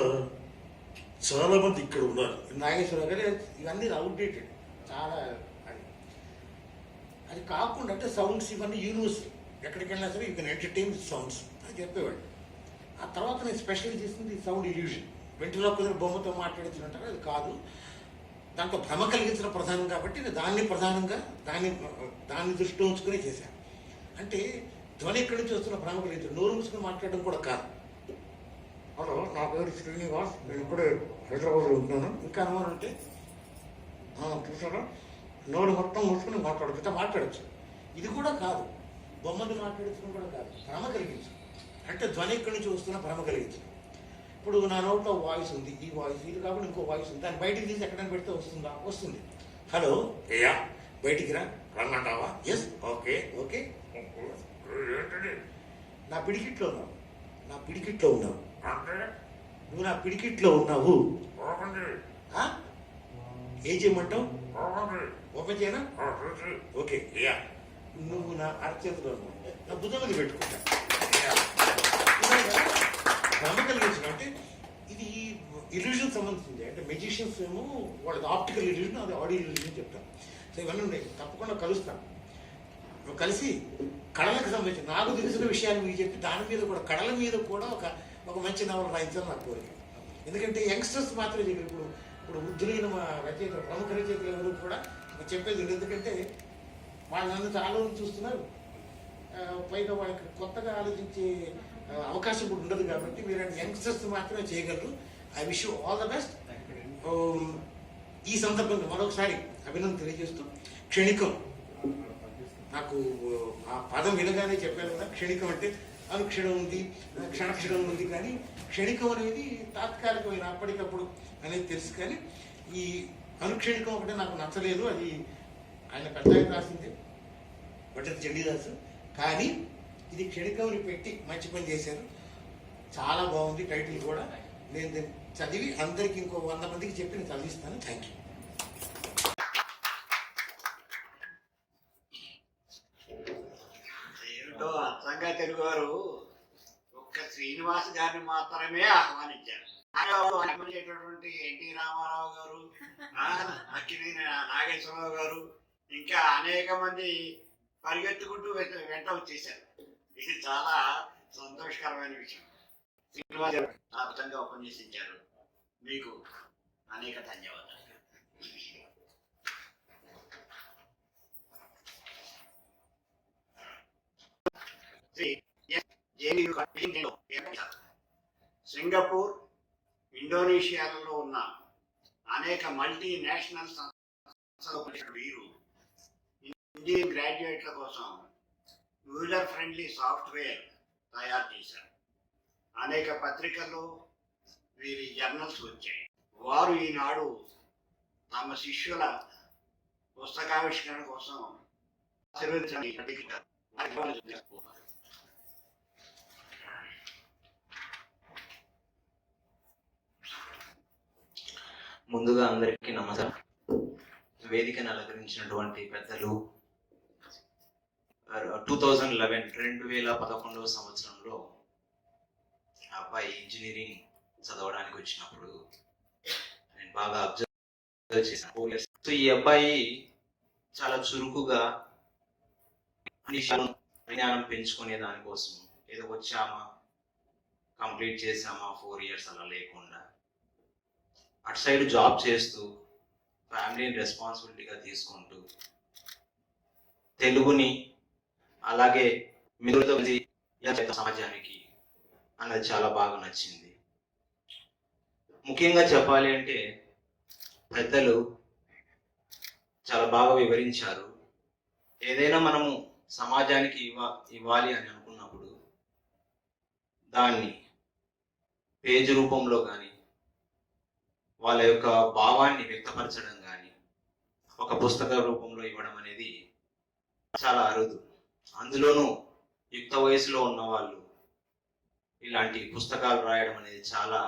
చాలా మంది ఇక్కడ ఉన్నారు, నాగేశ్వరరావు గారు, ఇవన్నీ అవుట్డేటెడ్ చాలా. అది కాకుండా అంటే సౌండ్స్ ఇవన్నీ యూనివర్సల్, ఎక్కడికి వెళ్ళినా సరే you can entertain with sounds అని చెప్పేవాడు. ఆ తర్వాత నేను స్పెషల్ చేసింది సౌండ్ ఇల్యూషన్. వెంటిలో కుదిరి బొమ్మతో మాట్లాడించినట్టారు, అది కాదు. దాంట్లో భ్రమ కలిగించడం ప్రధానం కాబట్టి నేను దాన్ని ప్రధానంగా దాన్ని దృష్టిలో ఉంచుకునే చేశాను. అంటే ధ్వని ఎక్కడి నుంచి వస్తున్న భ్రమ కలిగించడం, నోరు మూసుకుని మాట్లాడడం కూడా కాదు. హలో, నా పేరు శ్రీనివాస్, నేను ఇప్పుడే హైదరాబాద్లో ఉంటున్నాను. ఇంకా అనుమానం అంటే చూసారా, నోరు మొత్తం మూసుకుని మాట్లాడచ్చు, మాట్లాడచ్చు. ఇది కూడా కాదు, బొమ్మని మాట్లాడించడం కూడా కాదు, భ్రమ కలిగించడం. అంటే ధ్వని ఎక్కడి నుంచి వస్తున్న భ్రమ కలిగించడం. ఇప్పుడు నా నోట్లో వాయిస్ ఉంది, ఈ వాయిస్ ఇది కాబట్టి ఇంకో వాయిస్ ఉంది, దాన్ని బయటికి తీసి ఎక్కడైనా పెడితే వస్తుందా? వస్తుంది. హలో ఏయా బయటికి రా, రమ్మంటావా? Yes, okay okay. నా పిడికిట్లో ఉన్నావు, నా పిడికిట్లో ఉన్నావు, నువ్వు నా పిడికిట్లో ఉన్నావు. ఏం చేయమంటావు? ఓపెన్ చేయనా? Okay yeah. నువ్వు నా అరచేతిలో ఉన్నావు, నా భుజం మీద పెట్టుకుంటా. భ్రమ కలిగించడం అంటే ఇది ఇల్యూజన్ సంబంధించింది. అంటే మెజిషియన్స్ ఏమో వాళ్ళది ఆప్టికల్ ఇల్యూజన్, అది ఆడియో ఇల్యూజన్ చెప్తాను. సో ఇవన్నీ ఉన్నాయి, తప్పకుండా కలుస్తాను. నువ్వు కలిసి కళలకు సంబంధించి నాకు తెలిసిన విషయాలు మీకు చెప్పి దాని మీద కూడా కళల మీద కూడా ఒక మంచి నవల రాయించాలని నాకు కోరిక. ఎందుకంటే యంగ్స్టర్స్ మాత్రమే చెప్పారు. ఇప్పుడు వృద్ధులైన మా రచయిత ప్రముఖ రచయితలు ఎవరు కూడా చెప్పేది ఉంది. ఎందుకంటే వాళ్ళు నన్ను చాలా చూస్తున్నారు, పైగా వాళ్ళకి కొత్తగా ఆలోచించే అవకాశం కూడా ఉండదు. కాబట్టి మీరు యంగ్స్టర్స్ మాత్రమే చేయగలరు. I wish you all the best. ఈ సందర్భంగా మరొకసారి అభినందన తెలియజేస్తూ, క్షణికం నాకు ఆ పదం వినగానే చెప్పాను కదా, క్షణికం అంటే అనుక్షణం ఉంది, క్షణక్షణం ఉంది, కానీ క్షణికం అనేది తాత్కాలికమైన అప్పటికప్పుడు అనేది తెలుసు. కానీ ఈ అనుక్షణికం ఒకటే నాకు నచ్చలేదు. అది ఆయన పెద్ద రాసింది, బట్టి చండీదాసు. కానీ ఇది క్షణికంని పెట్టి మంచి పని చేశారు, చాలా బాగుంది. టైటిల్ కూడా నేను చదివి అందరికి ఇంకో 100 మందికి చెప్పి నేను చదివిస్తాను. Thank you. ఏమిటో అచ్చంగా తెలుగు వారు ఒక్క శ్రీనివాస్ గారిని మాత్రమే ఆహ్వానించారు. ఆహ్వానించేటటువంటి ఎన్టీ రామారావు గారు, అక్కినేని నాగేశ్వరరావు గారు, ఇంకా అనేక మంది పరిగెత్తుకుంటూ వెంట వచ్చేసారు. ఇది చాలా సంతోషకరమైన విషయం. శ్రీనివాస్ గారు అద్భుతంగా ఉపన్యసించారు. మీకు అనేక ధన్యవాదాలు. సింగపూర్, ఇండోనేషియాలలో ఉన్న అనేక మల్టీనేషనల్ సంస్థల వీరు ఇండియన్ గ్రాడ్యుయేట్ల కోసం యూజర్ ఫ్రెండ్లీ సాఫ్ట్వేర్ తయారు చేశారు. అనేక పత్రికల్లో వీరి జర్నల్స్ వచ్చాయి. వారు ఈనాడు తమ శిష్యుల పుస్తకావిష్కరణ కోసం ముందుగా అందరికీ నమస్కారం. వేదికను అలంకరించినటువంటి పెద్దలు, 2011 సంవత్సరంలో అబ్బాయి ఇంజనీరింగ్ చదవడానికి వచ్చినప్పుడు నేను బాగా అబ్జర్వ్ చేశాను. సో ఈ అబ్బాయి చాలా చురుకుగా జ్ఞానం పెంచుకునే దానికోసం ఏదో వచ్చామా కంప్లీట్ చేసామా 4 years అలా లేకుండా అటు సైడ్ జాబ్ చేస్తూ ఫ్యామిలీని రెస్పాన్సిబిలిటీగా తీసుకుంటూ తెలుగుని అలాగే మిత్రులతో కలిసి సమాజానికి అన్నది చాలా బాగా నచ్చింది. ముఖ్యంగా చెప్పాలి అంటే పెద్దలు చాలా బాగా వివరించారు. ఏదైనా మనము సమాజానికి ఇవ్వాలి అని అనుకున్నప్పుడు దాన్ని పేజ్ రూపంలో కానీ వాళ్ళ యొక్క భావాన్ని వ్యక్తపరచడం కానీ ఒక పుస్తక రూపంలో ఇవ్వడం అనేది చాలా అరుదు. అందులోనూ యుక్త వయసులో ఉన్న వాళ్ళు ఇలాంటి పుస్తకాలు రాయడం అనేది చాలా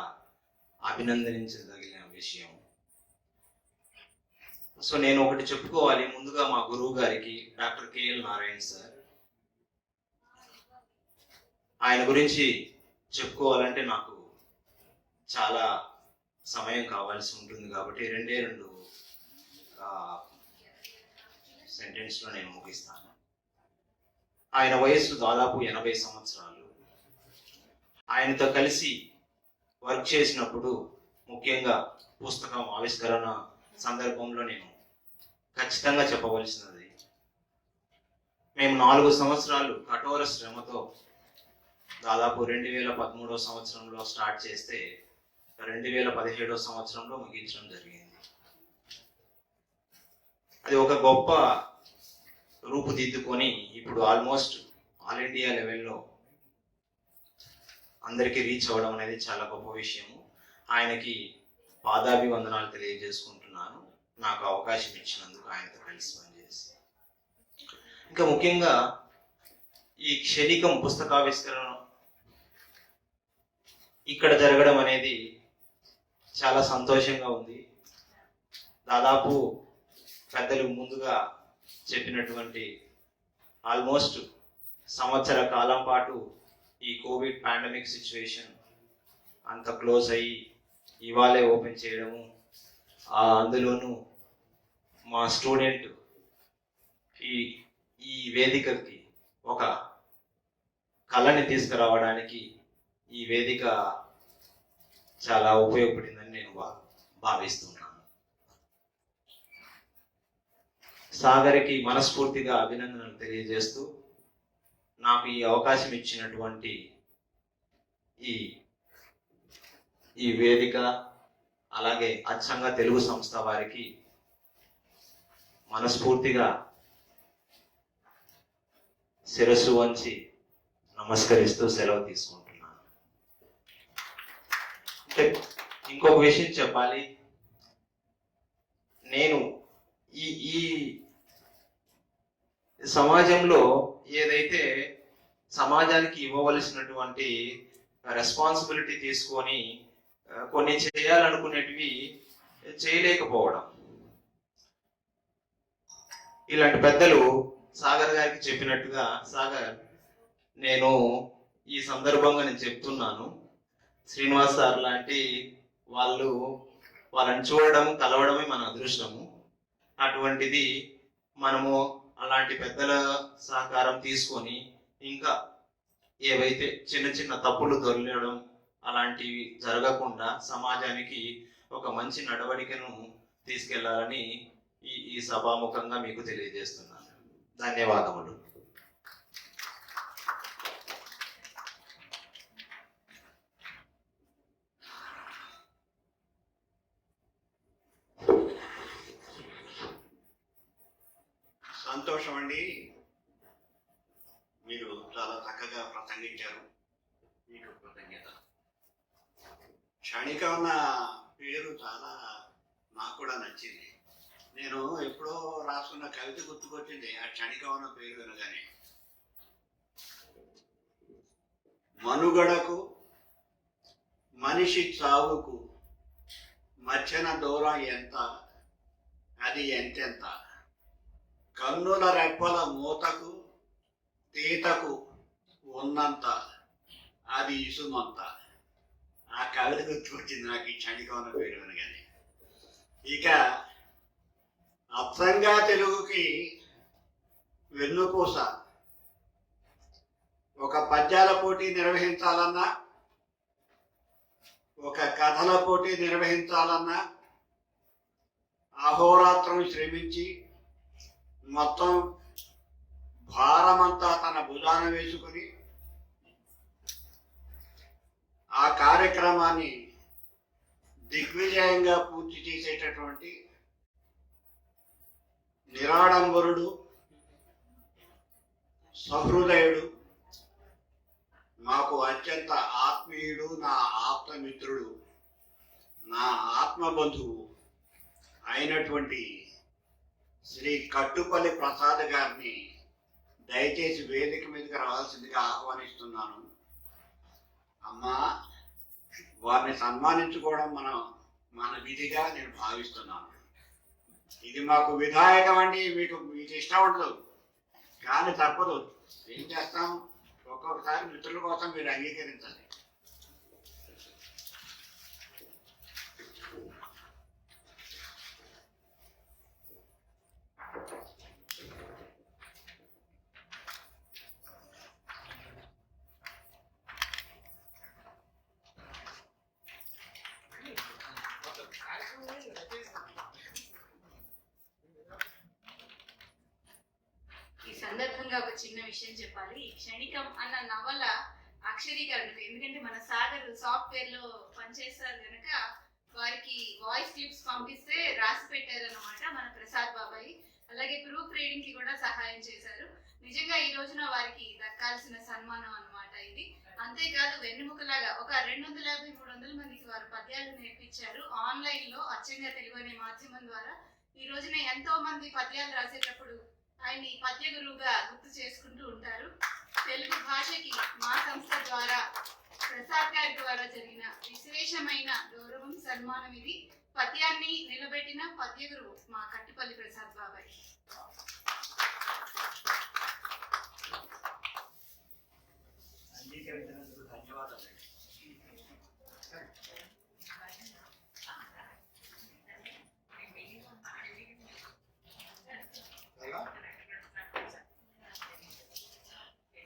అభినందించదగిన విషయం. సో నేను ఒకటి చెప్పుకోవాలి. ముందుగా మా గురువు గారికి డాక్టర్ కేఎల్ నారాయణ సార్, ఆయన గురించి చెప్పుకోవాలంటే నాకు చాలా సమయం కావాల్సి ఉంటుంది కాబట్టి రెండు సెంటెన్స్లో నేను ముగిస్తాను. ఆయన వయస్సు దాదాపు 80 సంవత్సరాలు. ఆయనతో కలిసి వర్క్ చేసినప్పుడు ముఖ్యంగా పుస్తకం ఆవిష్కరణ సందర్భంలో నేను ఖచ్చితంగా చెప్పవలసినది, మేము 4 సంవత్సరాలు కఠోర శ్రమతో దాదాపు 2013 సంవత్సరంలో స్టార్ట్ చేస్తే 2017 సంవత్సరంలో ముగించడం జరిగింది. అది ఒక గొప్ప రూపుదిద్దుకొని ఇప్పుడు ఆల్మోస్ట్ ఆల్ ఇండియా లెవెల్లో అందరికీ రీచ్ అవ్వడం అనేది చాలా గొప్ప విషయము. ఆయనకి పాదాభివందనాలు తెలియజేసుకుంటున్నాను, నాకు అవకాశం ఇచ్చినందుకు ఆయనతో కలిసి పనిచేసి. ఇంకా ముఖ్యంగా ఈ క్షణికం పుస్తకావిష్కరణ ఇక్కడ జరగడం అనేది చాలా సంతోషంగా ఉంది. దాదాపు పెద్దలు ముందుగా చెప్పినటువంటి ఆల్మోస్ట్ సంవత్సర కాలం పాటు ఈ కోవిడ్ పాండమిక్ సిచ్యువేషన్ అంత క్లోజ్ అయ్యి ఇవాళే ఓపెన్ చేయడము, అందులోనూ మా స్టూడెంట్ ఈ వేదికకి ఒక కళని తీసుకురావడానికి ఈ వేదిక చాలా ఉపయోగపడిందని నేను భావిస్తున్నాను. సాగర్కి మనస్ఫూర్తిగా అభినందనలు తెలియజేస్తూ నాకు ఈ అవకాశం ఇచ్చినటువంటి ఈ వేదిక అలాగే అచ్చంగా తెలుగు సంస్థ వారికి మనస్ఫూర్తిగా శిరస్సు వంచి నమస్కరిస్తూ సెలవు తీసుకుంటున్నాను. అంటే ఇంకొక విషయం చెప్పాలి, నేను ఈ సమాజంలో ఏదైతే సమాజానికి ఇవ్వవలసినటువంటి రెస్పాన్సిబిలిటీ తీసుకొని కొన్ని చేయాలనుకునేటివి చేయలేకపోవడం, ఇలాంటి పెద్దలు సాగర్ గారికి చెప్పినట్టుగా, సాగర్ నేను ఈ సందర్భంగా నేను చెప్తున్నాను, శ్రీనివాస్ సార్ లాంటి వాళ్ళని చూడడం కలవడమే మన అదృష్టము. అటువంటిది మనము అలాంటి పెద్దల సహకారం తీసుకొని ఇంకా ఏవైతే చిన్న చిన్న తప్పులు దొరలడం అలాంటివి జరగకుండా సమాజానికి ఒక మంచి నడవడికను తీసుకెళ్లాలని ఈ సభాముఖంగా మీకు తెలియజేస్తున్నాను. ధన్యవాదములు. సంతోషం అండి, మీరు చాలా చక్కగా ప్రసంగించారు, మీకు కృతజ్ఞత. క్షణిక ఉన్న పేరు చాలా నాకు కూడా నచ్చింది. నేను ఎప్పుడో రాసుకున్న కవిత గుర్తుకొచ్చింది ఆ క్షణిక ఉన్న పేరు వినగానే. మనుగడకు మనిషి చావుకు మధ్యన దూరం ఎంత, అది ఎంతెంత, కన్నుల రెప్పల మూతకు తీతకు ఉన్నంత, అది ఇసుమంత. ఆ కవిత గుర్తుకొచ్చింది నాకు ఈ క్షణిక ఉన్న పేరు వినగానే. ఇక అచ్చంగా తెలుగుకి వెన్నుపూస. ఒక పద్యాల పోటీ నిర్వహించాలన్నా, ఒక కథల పోటీ నిర్వహించాలన్నా అహోరాత్రం శ్రమించి మొత్తం భారమంతా తన భుజాన వేసుకుని ఆ కార్యక్రమాన్ని దిగ్విజయంగా పూర్తి చేసేటటువంటి నిరాడంబరుడు, సహృదయుడు, మాకు అత్యంత ఆత్మీయుడు, నా ఆప్తమిత్రుడు, నా ఆత్మబంధువు అయినటువంటి శ్రీ కట్టుపల్లి ప్రసాద్ గారిని దయచేసి వేదిక మీదకి రావాల్సిందిగా ఆహ్వానిస్తున్నాను. అమ్మా, వారిని సన్మానించుకోవడం మన విధిగా నేను భావిస్తున్నాను. ఇది మాకు విధాయకం అండి. మీకు ఇష్టం ఉండదు కానీ తప్పదు. ఏం చేస్తాం, ఒక్కొక్కసారి మిత్రుల కోసం మీరు అంగీకరించాలి. ఈ సందర్భంగా ఒక చిన్న విషయం చెప్పాలి. క్షణికం అన్న నవల అక్షరీకరణ, ఎందుకంటే మన సాగర్ సాఫ్ట్వేర్ లో పనిచేస్తారు కనుక వారికి వాయిస్ క్లిప్స్ పంపిస్తే రాసి పెట్టారన్నమాట మన ప్రసాద్ బాబాయ్. అలాగే ప్రూఫ్ రీడింగ్ కి కూడా సహాయం చేశారు. నిజంగా ఈ రోజున వారికి దక్కాల్సిన సన్మానం అన్నమాట ఇది. అంతేకాదు వెన్నుముకలాగా ఒక 250-300 మందికి వారు పద్యాలు నేర్పించారు. ఆన్లైన్ లో అచ్చంగా తెలుగు అనే మాధ్యమం ద్వారా ఈ రోజున ఎంతో మంది పద్యాలు రాసేటప్పుడు ఆయన్ని పద్య గురువుగా గుర్తు చేసుకుంటూ ఉంటారు. తెలుగు భాషకి మా సంస్థ ద్వారా ప్రసాద్ గారి ద్వారా జరిగిన విశేషమైన గౌరవం, సన్మానం ఇది. పద్యాన్ని నిలబెట్టిన పద్య గురువు మా కట్టుపల్లి ప్రసాద్ బాబాయ్. అంగీకరించినందుకు ధన్యవాదాలు.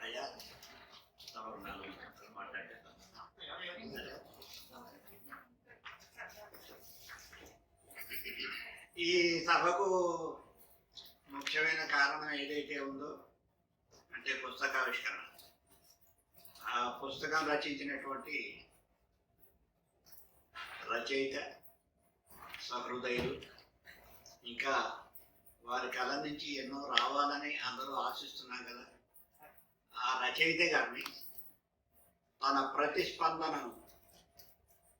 అయ్యా, తమరు 4 నిమిషాలు మాట్లాడేద్దాం. ఈ సభకు ముఖ్యమైన కారణం ఏదైతే ఉందో అంటే పుస్తకావిష్కరణ. ఆ పుస్తకం రచించినటువంటి రచయిత, సహృదయులు, ఇంకా వారి కళ నుంచి ఎన్నో రావాలని అందరూ ఆశిస్తున్నాం కదా, ఆ రచయిత గారిని తన ప్రతిస్పందనను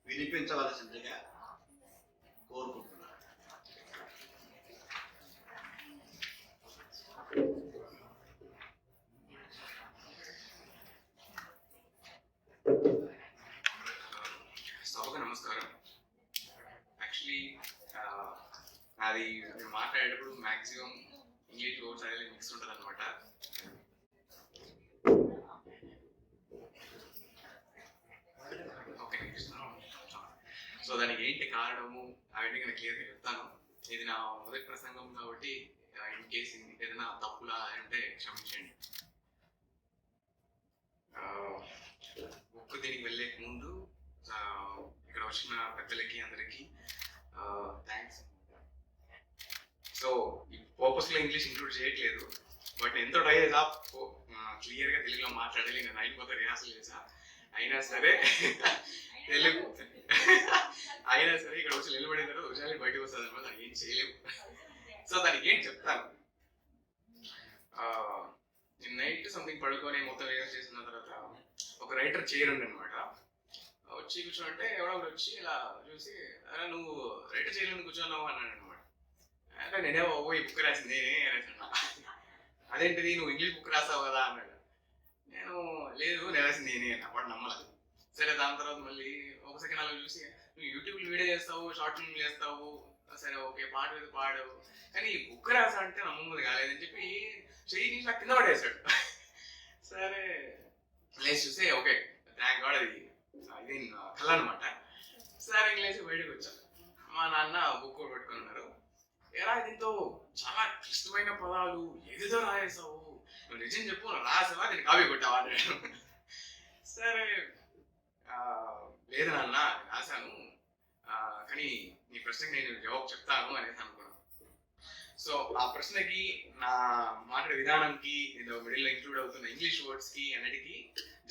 వినిపించవలసిందిగా కోరుకుంటున్నాను. సభకు నమస్కారం. యాక్చువల్లీ అది నేను మాట్లాడేటప్పుడు మ్యాక్సిమం ఇంగ్లీష్ వర్డ్స్ అనేది మిక్స్ ఉంటుంది అనమాట. ఓకే, సో దానికి ఏంటి కారణము అవన్నీ నేను క్లియర్గా చెప్తాను. ఇది నా మొదటి ప్రసంగం కాబట్టి ఇన్ కేసు ఏదైనా తప్పులా అంటే క్షమించండి. బుక్ దీనికి వెళ్ళే ముందు ఇక్కడ వచ్చిన పెద్దలకి అందరికీ థ్యాంక్స్. సో ఈ పర్పస్లో ఇంగ్లీష్ ఇంక్లూడ్ చేయట్లేదు, బట్ ఎంతో ట్రై చేసా క్లియర్గా తెలుగులో మాట్లాడాలి. నేను నైట్ మొత్తం రిహార్సల్ చేసా, అయినా సరే తెలుగు అయినా సరే ఇక్కడ వచ్చి నిలబడిన తర్వాత విషయాలు బయటకు వస్తుంది అనమాట. దానికి ఏం చేయలేము. సో దానికి ఏం చెప్తాను. నేను నైట్ సంథింగ్ పడుకొని మొత్తం రిహార్సల్ చేసిన తర్వాత ఒక రైటర్ చేరుండి అనమాట. వచ్చి కూర్చోంటే ఎవడో వచ్చి ఇలా చూసి నువ్వు రైటర్ చేయలేని కూర్చోన్నావు అన్నాడు అనమాట. అంటే నేనేమో ఈ బుక్ రాసింది నేనే అనేసి అన్నా. అదేంటిది నువ్వు ఇంగ్లీష్ బుక్ రాసావు కదా అన్నాడు. నేను లేదు నేను రాసింది నేనే అన్న. వాడు నమ్మలేదు. సరే దాని తర్వాత మళ్ళీ ఒక సెకండ్ అలా చూసి నువ్వు యూట్యూబ్లో వీడియో చేస్తావు, షార్ట్ ఫిల్మ్ చేస్తావు, సరే ఓకే పాట మీద పాడావు, కానీ ఈ బుక్ రాసా అంటే నమ్మదు కాలేదని చెప్పి చెయ్యి నుంచి నాకు కింద పడేసాడు. సరే లేచి చూస్తే ఓకే థ్యాంక్ గాడ్ అది ఇది కళ అనమాట. సరే ఇంగ్లీష్ బయటకు వచ్చా. మా నాన్న బుక్ పెట్టుకుని ఉన్నారు. ఎలా దీంతో చాలా క్లిష్టమైన పదాలు ఏదేదో రాయేసావు, నువ్వు నిజం చెప్పు రాసావా నేను కాపీ కొట్టావా అన్నాడు. సరే లేదు నాన్న రాశాను, కానీ నీ ప్రశ్నకి నేను జవాబు చెప్తాను అనేసి అనుకున్నాను. సో ఆ ప్రశ్నకి నా మాట్లాడే విధానంకి మిడిల్ ఇంక్లూడ్ అవుతున్న ఇంగ్లీష్ వర్డ్స్ కి అన్నిటికీ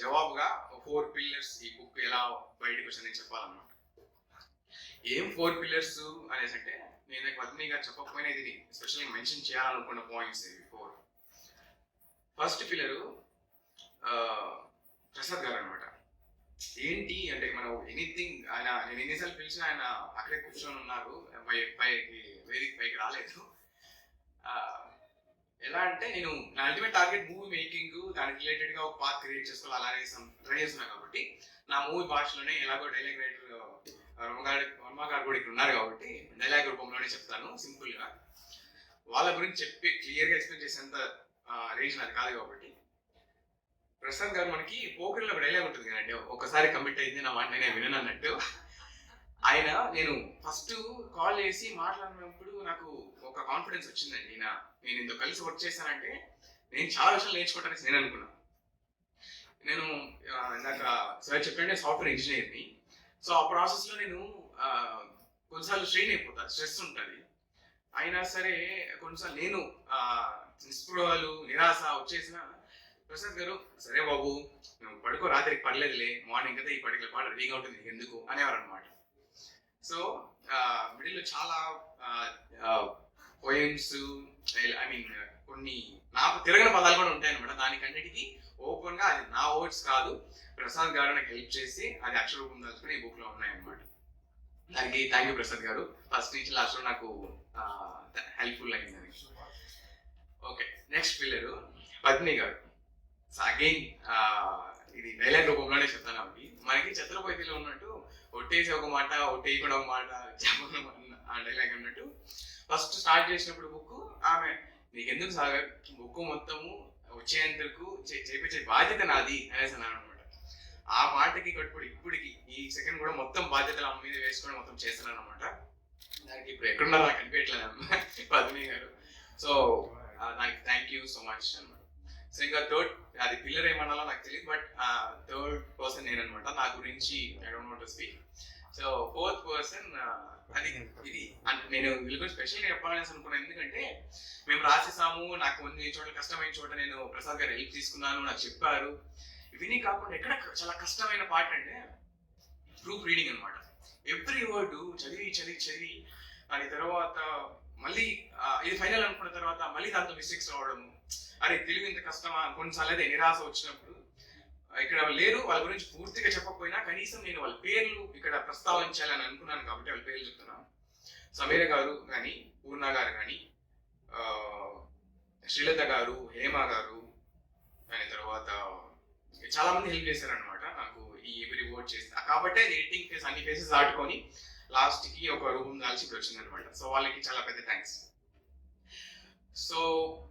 జవాబుగా 4 పిల్లర్స్ ఈ బుక్ ఎలా బయటకు వచ్చిందని చెప్పాలన్నమాట. ఏం 4 పిల్లర్స్ అనేసి అంటే నేను పద్మిని గారు చెప్పకపోయినా ఇది స్పెషల్గా మెన్షన్ చేయాలనుకున్న పాయింట్స్ ఇవి 4. ఫస్ట్ పిల్లరు ప్రసాద్ గారు అనమాట. ఏంటి అంటే మనం ఎనీథింగ్ ఆయన, నేను ఎన్నిసార్లు పిలిచినా ఆయన అక్కడే కూర్చొని ఉన్నారు, వేదిక పైకి రాలేదు. ఎలా అంటే నేను నా అల్టిమేట్ టార్గెట్ మూవీ మేకింగ్, దానికి రిలేటెడ్ గా ఒక పార్ట్ క్రియేట్ చేసుకోవాలి, అలానే ట్రై చేస్తున్నాను. కాబట్టి నా మూవీ భాషలోనే ఎలాగో డైలాగ్ రైటర్ వర్మ గారు కూడా ఇక్కడ ఉన్నారు కాబట్టి డైలాగ్ రూపంలోనే చెప్తాను సింపుల్ గా. వాళ్ళ గురించి చెప్పి క్లియర్ గా ఎక్స్ప్లెయిన్ చేసేంత రేంజ్ నాది కాదు కాబట్టి, ప్రసాద్ గారు మనకి పోకరిలో ఒక డైలాగ్ ఉంటుంది కదండి, ఒకసారి కమిట్ అయింది నా మాట నేనే వినను అన్నట్టు. ఆయన నేను ఫస్ట్ కాల్ చేసి మాట్లాడినప్పుడు నాకు ఒక కాన్ఫిడెన్స్ వచ్చిందండి. నేను ఇంత కలిసి వర్క్ చేశానంటే నేను చాలా విషయాలు నేర్చుకోవడానికి నేను అనుకున్నాను. నేను ఇందాక సార్ చెప్పండి సాఫ్ట్వేర్ ఇంజనీర్ని. సో ఆ ప్రాసెస్లో నేను కొన్నిసార్లు స్ట్రెయిన్ అయిపోతాను, స్ట్రెస్ ఉంటుంది. అయినా సరే కొన్నిసార్లు నేను నిస్పృహలు నిరాశ వచ్చేసిన ప్రసాద్ గారు సరే బాబు నువ్వు పడుకో, రాత్రికి పర్లేదులే, మార్నింగ్ కదా ఈ పర్టికులర్ పాట రెడీగా ఉంటుంది నీకు ఎందుకు అనేవారు అనమాట. సో మిడిల్లో చాలా పోయిమ్స్, ఐ మీన్ కొన్ని నాకు తిరగని పదాలు కూడా ఉంటాయి అనమాట. దానికన్నిటికీ ఓపెన్ గా అది నా వర్డ్స్ కాదు, ప్రసాద్ గారు నాకు హెల్ప్ చేసి అది అక్షర రూపం దాచుకుని ఈ బుక్ లో ఉన్నాయన్నమాట. దానికి థ్యాంక్ యూ ప్రసాద్ గారు, ఫస్ట్ నుంచి లాస్ట్ లో నాకు హెల్ప్ఫుల్ అయిందని. ఓకే, నెక్స్ట్ పిల్లరు పద్మిని గారు. సో అగైన్ ఇది డైలాగ్ రూపంలోనే చెప్తాను. అవి మనకి ఛత్రపతిలో ఉన్నట్టు ఒట్టేసి ఒక మాట ఒట్టేయకుండా ఒక మాట చెప్పడం ఆ డైలాగ్ అన్నట్టు ఫస్ట్ స్టార్ట్ చేసినప్పుడు బుక్ ఆమె నీకెందుకు సాగర్ బుక్ మొత్తము వచ్చేందుకు చేపించే బాధ్యత నాది అనేసి అన్నాను అనమాట. ఆ మాటకి కట్టుబడి ఇప్పటికి ఈ సెకండ్ కూడా మొత్తం బాధ్యతలు అమ్మ మీద వేసుకొని మొత్తం చేస్తున్నాను అనమాట. దానికి ఇప్పుడు ఎక్కడున్నారో నాకు అనిపించట్లేదు పద్మిని గారు. సో దానికి థ్యాంక్ యూ సో మచ్ అనమాట. సో ఇంకా థర్డ్, అది పిల్లర్ ఏమన్నాలో నాకు తెలియదు, బట్ థర్డ్ పర్సన్ నేను అనమాట. నా గురించి I don't want to speak. So fourth person అది ఇది నేను వీళ్ళ గురించి స్పెషల్గా చెప్పాలని అనుకున్నాను. ఎందుకంటే మేము రాసేసాము, నాకు కొన్ని చోట్ల కష్టమైన చోట నేను ప్రసాద్ గారు హెల్ప్ తీసుకున్నాను, నాకు చెప్పారు. ఇవన్నీ కాకుండా ఎక్కడ చాలా కష్టమైన పార్ట్ అంటే ప్రూఫ్ రీడింగ్ అనమాట. ఎవ్రీ వర్డ్ చదివి చదివి చదివి దాని తర్వాత మళ్ళీ ఇది ఫైనల్ అనుకున్న తర్వాత మళ్ళీ దాంతో మిస్టేక్స్ రావడము, అరే తెలుగు ఇంత కష్టమా, కొన్నిసార్లు అదే నిరాశ వచ్చినప్పుడు ఇక్కడ లేరు వాళ్ళ గురించి పూర్తిగా చెప్పకపోయినా కనీసం నేను వాళ్ళ పేర్లు ఇక్కడ ప్రస్తావించాలని అనుకున్నాను కాబట్టి వాళ్ళ పేర్లు చెప్తున్నాను. సమీర గారు కానీ, పూర్ణ గారు కానీ, శ్రీలత గారు, హేమ గారు, దాని తర్వాత చాలా మంది హెల్ప్ చేశారనమాట నాకు ఈ ఎవ్రీ వర్డ్ చేసి. కాబట్టి అది ఎడిటింగ్ ఫేస్ అన్ని ఫేసెస్ దాటుకొని లాస్ట్ కి ఒక రూపం దాల్చి ఇప్పుడు వచ్చింది అనమాట. సో వాళ్ళకి చాలా పెద్ద థ్యాంక్స్. సో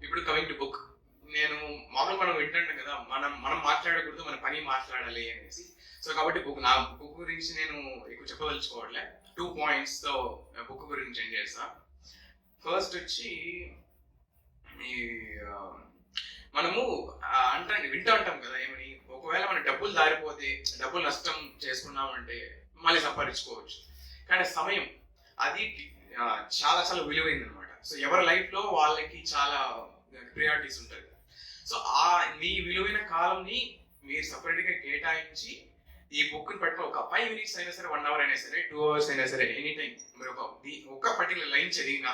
ఇప్పుడు కమింగ్ టు బుక్, నేను మామూలుగా మనం వింటుంటాం కదా, మనం మాట్లాడకూడదు, మన పని మాట్లాడాలి అనేసి. సో కాబట్టి నా బుక్ గురించి నేను ఎక్కువ చెప్పదలుచుకోవట్లే. 2 points తో బుక్ గురించి ఏం చేస్తా. ఫస్ట్ వచ్చి ఈ మనము వింటూ ఉంటాం కదా ఏమని, ఒకవేళ మన డబ్బులు దారిపోతే, డబ్బులు నష్టం చేసుకున్నామంటే మళ్ళీ సంపాదించుకోవచ్చు. కానీ సమయం అది చాలా చాలా విలువైంది అనమాట. సో ఎవరి లైఫ్ లో వాళ్ళకి చాలా ప్రియారిటీస్ ఉంటుంది. సో మీ విలువైన కాలంని మీరు సపరేట్ గా కేటాయించి ఈ బుక్ ని పట్టుకో, ఒక 5 minutes అయినా సరే, 1 hour అయినా సరే, 2 hours అయినా సరే, ఎనీ టైం మీరు ఒక పర్టికులర్ లైన్ చదివినా,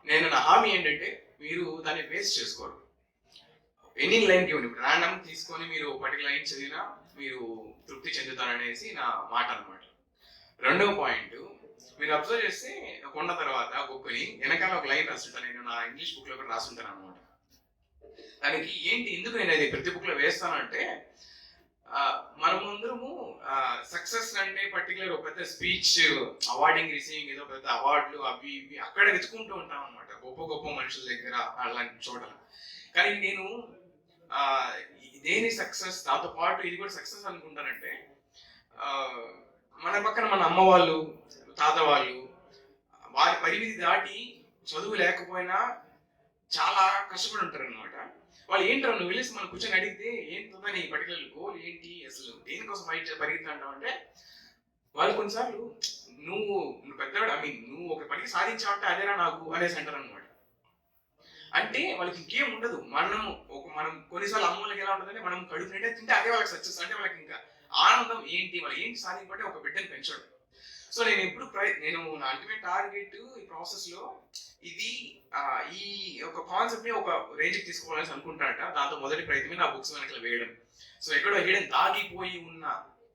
నేను నా హామీ ఏంటంటే మీరు దాన్ని వేస్ట్ చేసుకోరు. ఎనీ లైన్ కి ఇప్పుడు ర్యాండమ్ తీసుకొని మీరు పర్టికులర్ లైన్ చదివినా మీరు తృప్తి చెందుతారనేసి నా మాట అనమాట. రెండవ పాయింట్, మీరు అబ్జర్వ్ చేస్తే కొన్న తర్వాత బుక్ని వెనకాల ఒక లైన్ రాస్తుంటాను. నేను నా ఇంగ్లీష్ బుక్ లో కూడా రాస్తుంటాను అనమాట. దానికి ఏంటి, ఎందుకు నేను అది ప్రతి బుక్ లో వేస్తానంటే, మనమందరము సక్సెస్ అంటే పర్టికులర్ ఒక పెద్ద స్పీచ్, అవార్డింగ్ రిసీవింగ్, ఏదో పెద్ద అవార్డులు అవి ఇవి అక్కడ వెతుకుంటూ ఉంటాం అనమాట, గొప్ప గొప్ప మనుషుల దగ్గర అలాంటి చోట్ల. కానీ నేను దేని సక్సెస్, దాంతో పాటు ఇది కూడా సక్సెస్ అనుకుంటానంటే, మన పక్కన మన అమ్మ వాళ్ళు, తాత వాళ్ళు, వారి పరిమితి దాటి చదువు లేకపోయినా చాలా కష్టపడి ఉంటారు అనమాట. వాళ్ళు ఏంటారు, నువ్వు వెళ్ళేసి మనం కూర్చొని అడిగితే ఏంటో నీ పర్టికులర్ గోల్ ఏంటి, అసలు దేనికోసం పరిగెత్తుకుంటావు అంటే, వాళ్ళు కొన్నిసార్లు నువ్వు పెద్దవాడు, నువ్వు ఒక పనికి సాధించావంటే అదేనా నాకు అనేసి అంటారు అనమాట. అంటే వాళ్ళకి ఇంకేం ఉండదు. మనం కొన్నిసార్లు అమ్మోళ్ళకి ఎలా ఉంటుందంటే, మనం కడుపు నిండా తింటే అదే వాళ్ళకి సక్సెస్. అంటే వాళ్ళకి ఇంకా ఆనందం ఏంటి, వాళ్ళు ఏంటి సాధింపంటే ఒక బిడ్డను పెంచడం. సో నేను ఎప్పుడు నేను నా అల్టిమేట్ టార్గెట్ ఈ ప్రాసెస్ లో ఇది ఈ ఒక కాన్సెప్ట్ ని ఒక రేంజ్ కి తీసుకోవాలని అనుకుంటానట. దాంతో మొదటి ప్రయత్నమే నా బుక్స్ వెనకాల వేయడం. సో ఎక్కడో వేయడం దాగిపోయి ఉన్న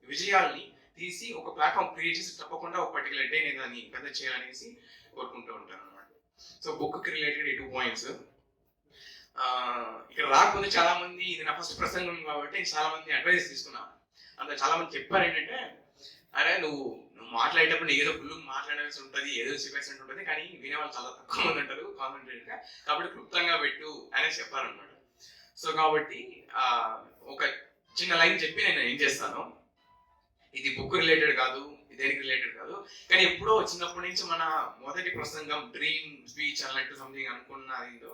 విజయాల్ని తీసి ఒక ప్లాట్ఫామ్ క్రియేట్ చేసి తప్పకుండా ఒక పర్టికులర్ డే నేను దాన్ని పెద్ద చేయాలనేసి కోరుకుంటూ ఉంటాను అనమాట. సో బుక్ కి రిలేటెడ్ 2 పాయింట్స్. ఇక్కడ రాకముందు చాలా మంది, ఇది నా ఫస్ట్ ప్రసంగం కాబట్టి చాలా మంది అడ్వైస్ తీసుకున్నా. అంత చాలా మంది చెప్పారు ఏంటంటే, అరే నువ్వు మాట్లాడేటప్పుడు ఏదో ఫుల్ మాట్లాడాల్సి ఉంటుంది, ఏదో చెప్పేసి ఉంటుంది, కానీ వినేవాళ్ళు చాలా తక్కువ మంది ఉంటారు కాన్సన్ట్రేట్ గా, కాబట్టి క్లుప్తంగా పెట్టు అనేసి చెప్పారనమాట. సో కాబట్టి ఒక చిన్న లైన్ చెప్పి నేను ఏం చేస్తాను, ఇది బుక్ రిలేటెడ్ కాదు, దేనికి రిలేటెడ్ కాదు, కానీ ఎప్పుడో చిన్నప్పటి నుంచి మన మొదటి ప్రసంగం డ్రీమ్ స్పీచ్ అన్నట్టు సంథింగ్ అనుకున్న ఏదో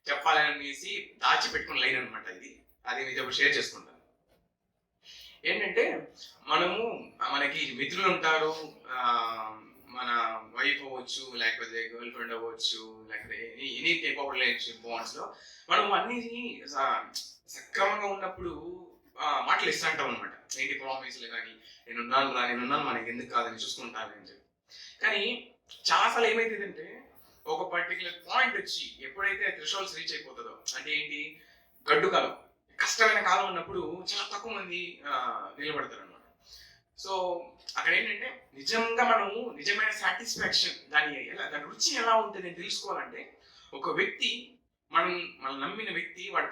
చెప్పాలనేసి దాచిపెట్టుకున్న లైన్ అనమాట ఇది. అది మీతో షేర్ చేసుకుంటాను. ఏంటంటే మనకి మిత్రులు ఉంటారు, మన వైఫ్ అవ్వచ్చు, లేకపోతే గర్ల్ ఫ్రెండ్ అవ్వచ్చు, లేకపోతే any type of relationship bonds లో మనం అన్ని సక్రమంగా ఉన్నప్పుడు మాటలు ఇస్తూ ఉంటాం అనమాట. ఏంటి ప్రామిస్లు కానీ, నేనున్నాను మనకి ఎందుకు కాదని చూసుకుంటానని చెప్పి. కానీ చాలాసార్లు ఏమైతుందంటే ఒక పర్టికులర్ పాయింట్ వచ్చి ఎప్పుడైతే థ్రెషోల్డ్స్ రీచ్ అయిపోతుందో, అంటే ఏంటి, గడ్డు కాలం, కష్టమైన కాలం ఉన్నప్పుడు చాలా తక్కువ మంది నిలబడతారు అనమాట. సో అక్కడ ఏంటంటే నిజమైన సాటిస్ఫాక్షన్, దాని రుచి ఎలా ఉంటుంది అని తెలుసుకోవాలంటే, ఒక వ్యక్తి మనం నమ్మిన వ్యక్తి వాడు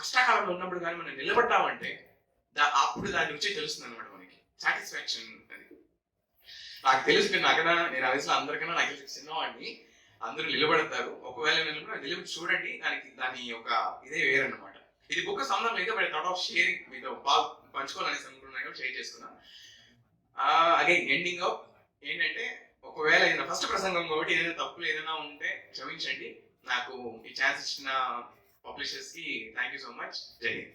కష్టకాలంలో ఉన్నప్పుడు కానీ మనం నిలబడ్డామంటే అప్పుడు దాని రుచి తెలుస్తుంది అనమాట మనకి, సాటిస్ఫాక్షన్ అది. నాకు తెలుసు, నేను ఆ వయసులో అందరికన్నా నాకు తెలిసి చిన్నవాడిని, అందరూ నిలబడతారు. ఒకవేళ నిలబడి చూడండి, దాని యొక్క ఇదే వేరన్నమాట. ఇది బుక్ సంబంధం లేదు, బట్ థాట్ ఆఫ్ షేరింగ్ మీతో పంచుకోవాలనేసి అనుకుంటున్నాను, షేర్ చేసుకున్నాను. అగైన్ ఎండింగ్ అప్ ఏంటంటే, ఒకవేళ ఏదైనా ఫస్ట్ ప్రసంగం కాబట్టి ఏదైనా తప్పులు ఏదైనా ఉంటే క్షమించండి. నాకు ఈ ఛాన్స్ ఇచ్చిన పబ్లిషర్స్ కి థ్యాంక్ యూ సో మచ్. జై హింద్.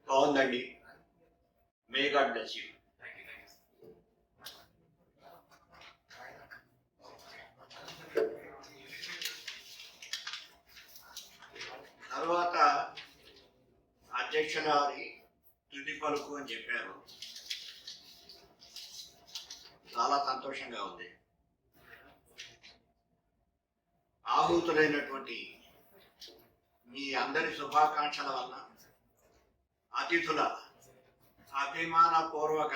బాగుందండి. May God bless you. తర్వాత అధ్యక్షుల వారి తుది పలుకు అని చెప్పారు. చాలా సంతోషంగా ఉంది. ఆహూతులైనటువంటి మీ అందరి శుభాకాంక్షల వల్ల, అతిథుల అభిమానపూర్వక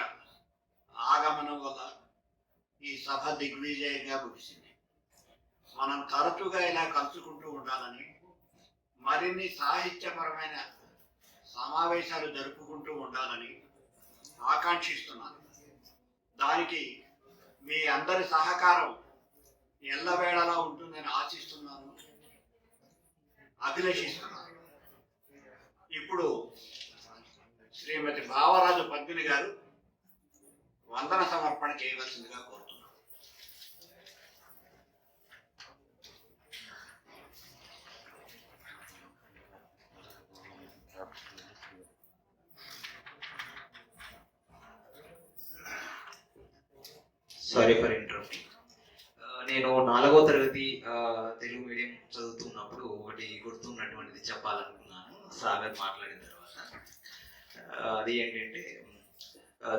ఆగమనం వల్ల ఈ సభ దిగ్విజయంగా ముగిసింది. మనం తరచుగా ఇలా కలుసుకుంటూ ఉండాలని, మరిన్ని సాహిత్యపరమైన సమావేశాలు జరుపుకుంటూ ఉండాలని ఆకాంక్షిస్తున్నాను. దానికి మీ అందరి సహకారం ఎల్లవేళలా ఉంటుందని ఆశిస్తున్నాను, అభిలషిస్తున్నాను. ఇప్పుడు శ్రీమతి భావరాజు పద్మిని గారు వందన సమర్పణ చేయవలసిందిగా కోరుతున్నాను. Sorry for interrupting. నేను 4వ తరగతి తెలుగు మీడియం చదువుతున్నప్పుడు ఒకటి గుర్తున్నటువంటిది చెప్పాలనుకున్నాను సాగర్ మాట్లాడిన తర్వాత. అది ఏంటంటే,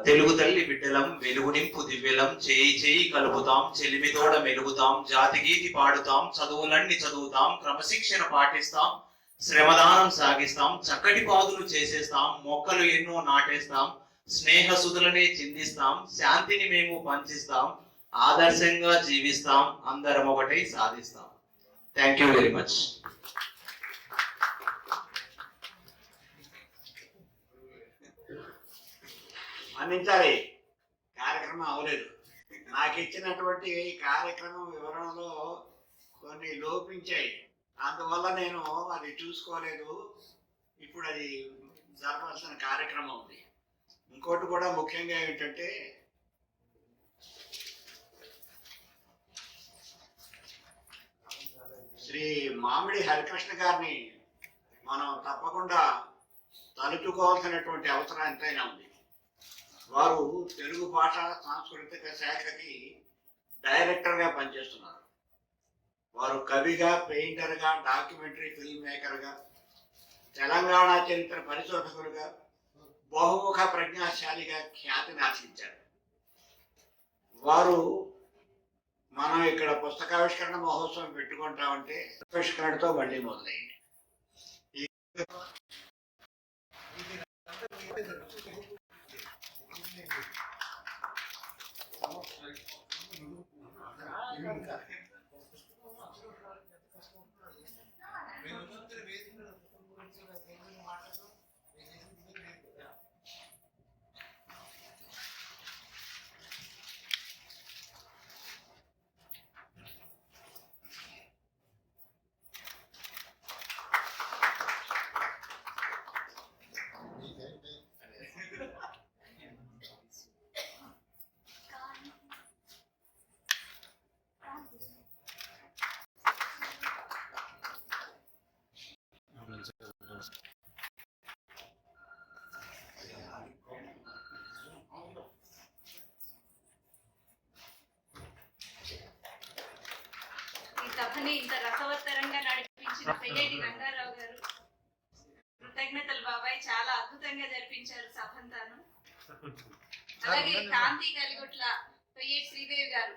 తెలుగు తల్లి బిడ్డలం వెలుగు నింపు దివ్యలం, చేయి చేయి కలుపుతాం చెలిమితోడ మెలుగుతాం, జాతి గీతి పాడుతాం చదువులన్నీ చదువుతాం, క్రమశిక్షణ పాటిస్తాం శ్రమదానం సాగిస్తాం, చక్కటి పాదులు చేసేస్తాం మొక్కలు ఎన్నో నాటేస్తాం, స్నేహ సుధులనే చిందిస్తాం శాంతిని మేము పంచిస్తాం, ఆదర్శంగా జీవిస్తాం అందరం ఒకటై సాధిస్తాం. Thank you very much. అందించాలి. కార్యక్రమం అవ్వలేదు. నాకు ఇచ్చినటువంటి కార్యక్రమం వివరణలో కొన్ని లోపించాయి, అందువల్ల నేను అది చూసుకోలేదు. ఇప్పుడు అది జరపాల్సిన కార్యక్రమం ఉంది. ఇంకోటి కూడా ముఖ్యంగా ఏంటంటే, శ్రీ మామిడి హరికృష్ణ గారిని మనం తప్పకుండా తలుచుకోవాల్సినటువంటి అవసరం ఎంతైనా ఉంది. వారు తెలుగు భాష సాంస్కృతిక శాఖకి డైరెక్టర్గా పనిచేస్తున్నారు. వారు కవిగా, పెయింటర్గా, డాక్యుమెంటరీ ఫిల్మ్ మేకర్గా, తెలంగాణ చరిత్ర పరిశోధకులుగా, బహుముఖ ప్రజ్ఞాశాలిగా ఖ్యాతిని ఆర్జించారు. వారు మనం ఇక్కడ పుస్తకావిష్కరణ మహోత్సవం పెట్టుకుంటామంటే ఆవిష్కరణతో మళ్ళీ మొదలైంది. ఈ సభని ఇంత రసవత్తరంగా నడిపించిన పెయ్యేటి రంగారావు గారు, కృతజ్ఞతలు బాబాయ్. చాలా అద్భుతంగా జరిపించారు సభంతాను. అలాగే కాంతి కలిగొట్ల పెయ్యేటి శ్రీదేవి గారు,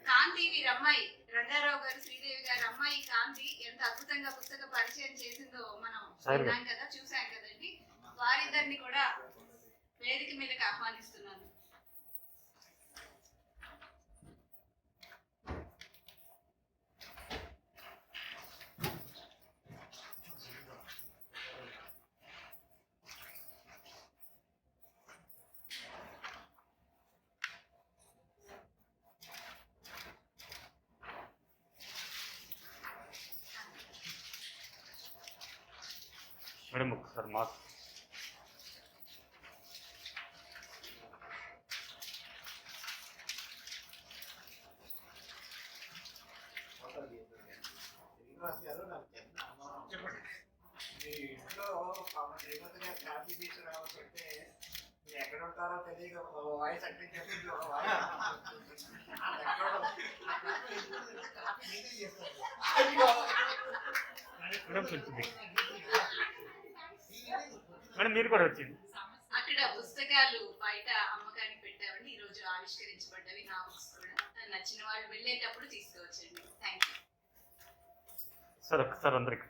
కాంతి వీరి అమ్మాయి రంగారావు గారు, శ్రీదేవి గారి అమ్మాయి కాంతి ఎంత అద్భుతంగా పుస్తక పరిచయం చేసిందో మనం విన్నాం కదా, చూసాం కదండి. వారిద్దరిని కూడా వేదిక మీదకి ఆహ్వానిస్తున్నాను. మేడం ఒకసారి మాస్క్. చెప్పండి. మీ ఇంట్లో పాప శ్రీమతిగా కాఫీ తీసుకురావాలంటే మీరు ఎక్కడ ఉంటారో తెలియక వాయిస్ అంటే చెప్పింది ఒక వాయిస్. మేడం కొంచెం మేడం మీరు కూడా వచ్చింది. అక్కడ పుస్తకాలు బయట అమ్మకానికి పెట్టామండి. ఈ రోజు ఆవిష్కరించబడ్డవి నా బుక్స్ కూడా. నచ్చిన వాళ్ళు వెళ్ళేటప్పుడు తీసుకోవచ్చండి. థ్యాంక్ యూ సార్ ఒకసారి అందరికి